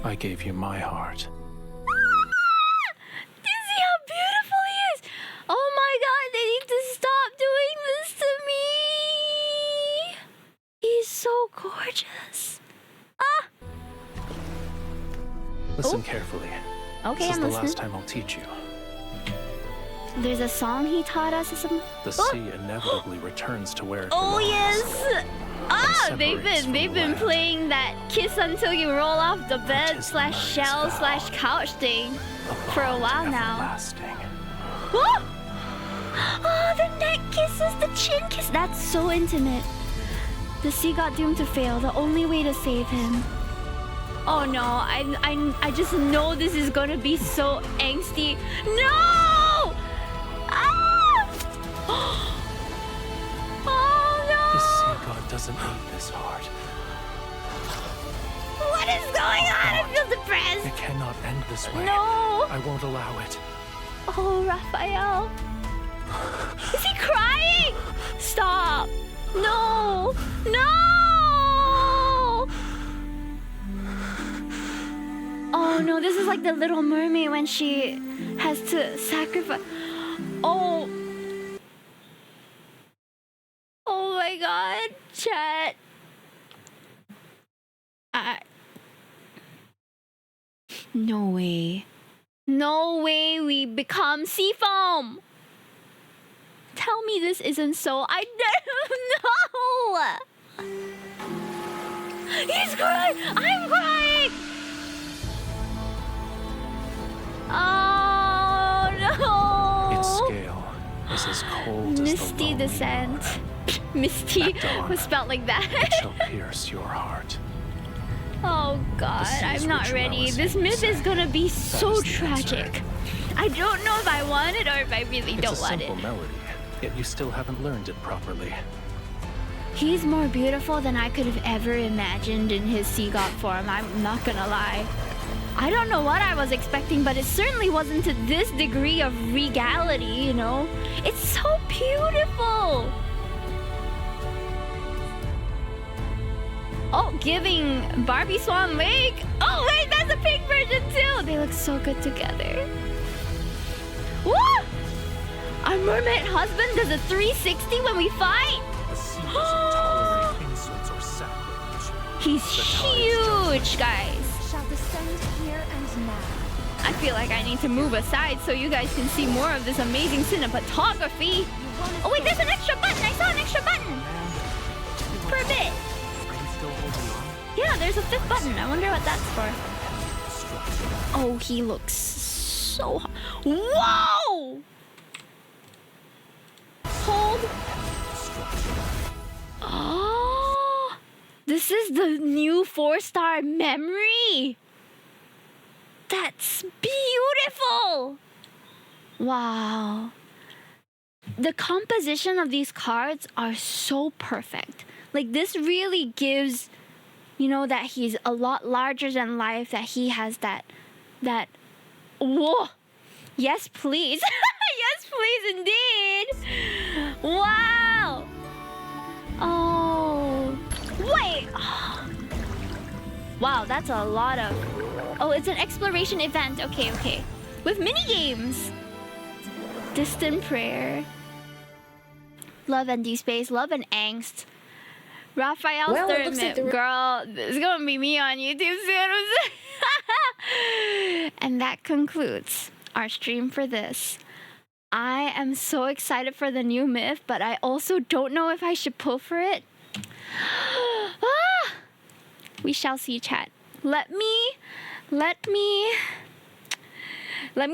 I gave you my heart. Do you see how beautiful he is? Oh my god, they need to stop doing this to me. He's so gorgeous. Ah! Listen carefully. Okay, This is I'm the listening. last time I'll teach you. There's a song he taught us or something. The sea inevitably returns to where it Oh belongs. yes! Ah, separates they've from been land. playing that kiss until you roll off the bed is / the mind's shell vow. / couch thing A for a bond while now. everlasting. Oh! Oh, the neck kisses, the chin kiss. That's so intimate. The sea got doomed to fail. The only way to save him. Oh no! I just know this is gonna be so angsty. No! Ah! Oh no! The sea god doesn't need this heart. What is going on? I feel depressed. It cannot end this way. No! I won't allow it. Oh, Raphael. Is he crying? Stop. No. No. Oh no, this is like the Little Mermaid when she has to sacrifice. Oh. Oh my god, chat. No way. No way we become sea foam. Tell me this isn't so. I don't know. He's crying. I'm crying. Oh no. Its scale is as cold as Misty the lonely descent. moon. Misty At dawn, was spelled like It that. shall pierce your heart. Oh God, I'm not ready. This myth is gonna be so tragic. I don't know if I want it or if I really don't want it. It's a simple melody, yet you still haven't learned it properly. He's more beautiful than I could have ever imagined in his sea god form, I'm not gonna lie. I don't know what I was expecting, but it certainly wasn't to this degree of regality, you know? It's so beautiful! Oh, giving Barbie Swan Lake. Oh wait, that's a pink version too! They look so good together. Woo! Our mermaid husband does a 360 when we fight? The sea doesn't tolerate insults or sacrilege. He's huge, guys. Shall descend here and now. I feel like I need to move aside so you guys can see more of this amazing cinematography. Oh wait, there's an extra button. I saw an extra button. For a bit. Yeah, there's a 5th button. I wonder what that's for. Oh, he looks so hot. Whoa! Hold. Oh, this is the new 4-star memory. That's beautiful. Wow. The composition of these cards are so perfect. Like, this really gives, you know, that he's a lot larger than life, that he has that, whoa. Yes, please. Yes, please, indeed. Wow. Oh, wait. Wow, that's a lot of... Oh, it's an exploration event. Okay. With mini games. Distant Prayer. Love and Deep Space. Love and Angst. Raphael's third myth. Girl, it's gonna be me on YouTube soon. And that concludes our stream for this. I am so excited for the new myth, but I also don't know if I should pull for it. We shall see, chat. Let me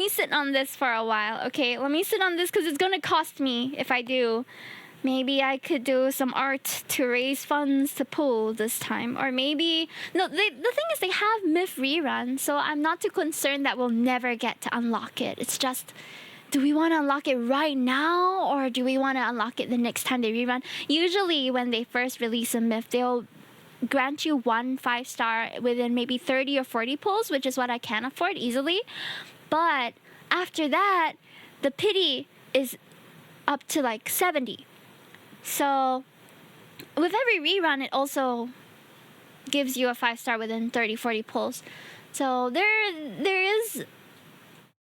sit on this for a while, okay? Let me sit on this because it's gonna cost me if I do. Maybe I could do some art to raise funds to pull this time. Or maybe... No, the thing is they have Myth Rerun, so I'm not too concerned that we'll never get to unlock it. It's just, do we want to unlock it right now? Or do we want to unlock it the next time they rerun? Usually when they first release a myth, they'll grant you 1 5-star within maybe 30 or 40 pulls, which is what I can afford easily. But after that, the pity is up to like 70. So with every rerun, it also gives you a 5-star within 30, 40 pulls. So there is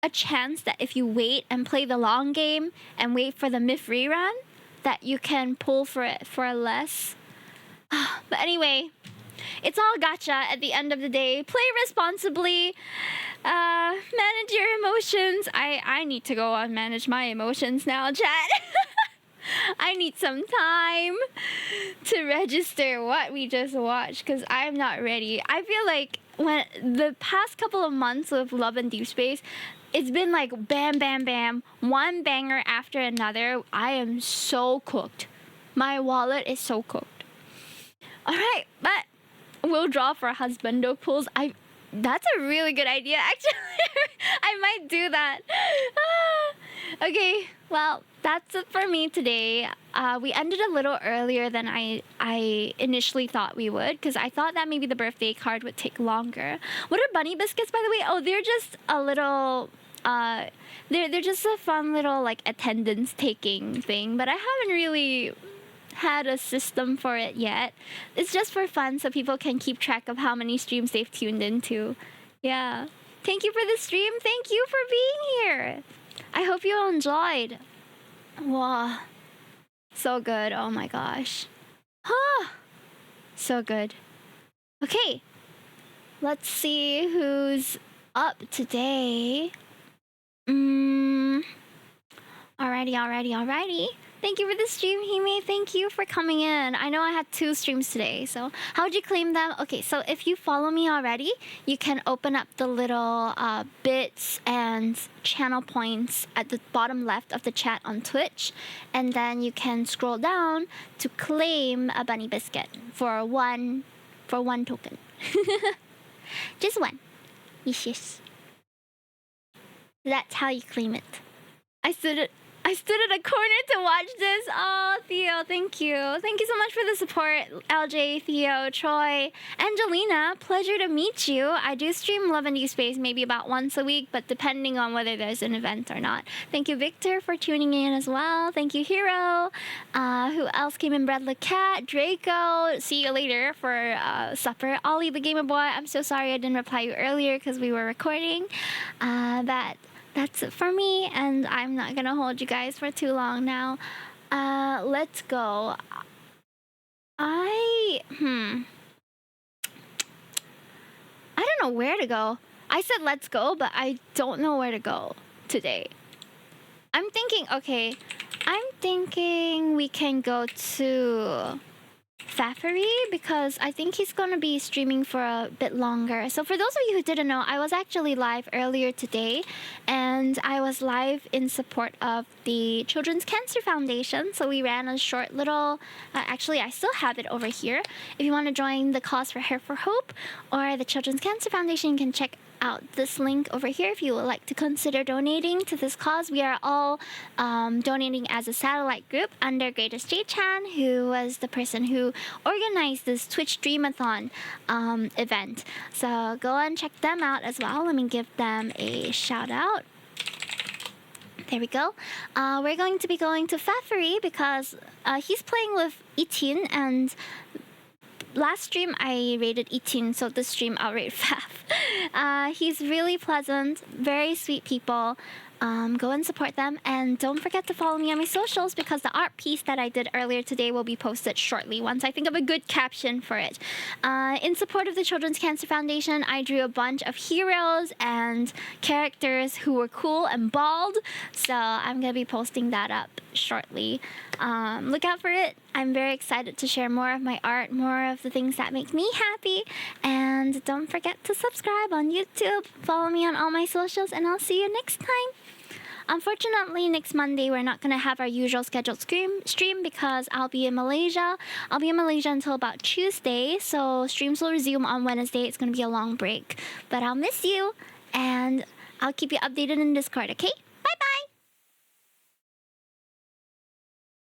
a chance that if you wait and play the long game and wait for the myth rerun, that you can pull for it for less. But anyway, it's all gacha at the end of the day. Play responsibly. Manage your emotions. I need to go and manage my emotions now, chat. I need some time to register what we just watched because I'm not ready. I feel like when the past couple of months of Love and Deep Space, it's been like bam, bam, bam, one banger after another. I am so cooked. My wallet is so cooked. All right, but we'll draw for husbando pools. That's a really good idea, actually. I might do that. Okay, well, that's it for me today. We ended a little earlier than I initially thought we would, because I thought that maybe the birthday card would take longer. What are bunny biscuits, by the way? Oh, they're just a little... they're just a fun little, like, attendance taking thing, but I haven't really had a system for it yet. It's just for fun so people can keep track of how many streams they've tuned into. Yeah. Thank you for the stream. Thank you for being here. I hope you all enjoyed. Wow. So good. Oh my gosh. So good. Okay. Let's see who's up today. Alrighty. Thank you for the stream, Hime. Thank you for coming in. I know I had 2 streams today, so how'd you claim them? Okay, so if you follow me already, you can open up the little bits and channel points at the bottom left of the chat on Twitch, and then you can scroll down to claim a bunny biscuit for one token. Just one. Yes. That's how you claim it. I stood at a corner to watch this. Oh, Theo, thank you. Thank you so much for the support, LJ, Theo, Troy, Angelina. Pleasure to meet you. I do stream Love and Deep Space maybe about once a week, but depending on whether there's an event or not. Thank you, Victor, for tuning in as well. Thank you, Hero. Who else came in? Brad Cat, Draco. See you later for supper. Ollie, the Gamer Boy. I'm so sorry I didn't reply you earlier because we were recording. That's it for me, and I'm not gonna hold you guys for too long now. Let's go. I don't know where to go. I said let's go, but I don't know where to go today. I'm thinking we can go to Thaffery because I think he's going to be streaming for a bit longer. So for those of you who didn't know, I was actually live earlier today, and I was live in support of the Children's Cancer Foundation. So we ran a short little, actually I still have it over here. If you want to join the cause for Hair for Hope or the Children's Cancer Foundation, you can check out this link over here if you would like to consider donating to this cause. We are all donating as a satellite group under Greatest J-Chan, who was the person who organized this Twitch Dreamathon event. So go and check them out as well. Let me give them a shout out. There we go. We're going to be going to Thaffery because he's playing with Itin, and last stream I rated Itin, so this stream I'll rate Faf. He's really pleasant, very sweet people. Go and support them, and don't forget to follow me on my socials because the art piece that I did earlier today will be posted shortly once I think of a good caption for it. In support of the Children's Cancer Foundation, I drew a bunch of heroes and characters who were cool and bald, so I'm gonna be posting that up shortly. Look out for it. I'm very excited to share more of my art, more of the things that make me happy, and don't forget to subscribe on YouTube, follow me on all my socials, and I'll see you next time. Unfortunately, next Monday, we're not going to have our usual scheduled stream because I'll be in Malaysia. I'll be in Malaysia until about Tuesday, so streams will resume on Wednesday. It's going to be a long break. But I'll miss you, and I'll keep you updated in Discord, okay?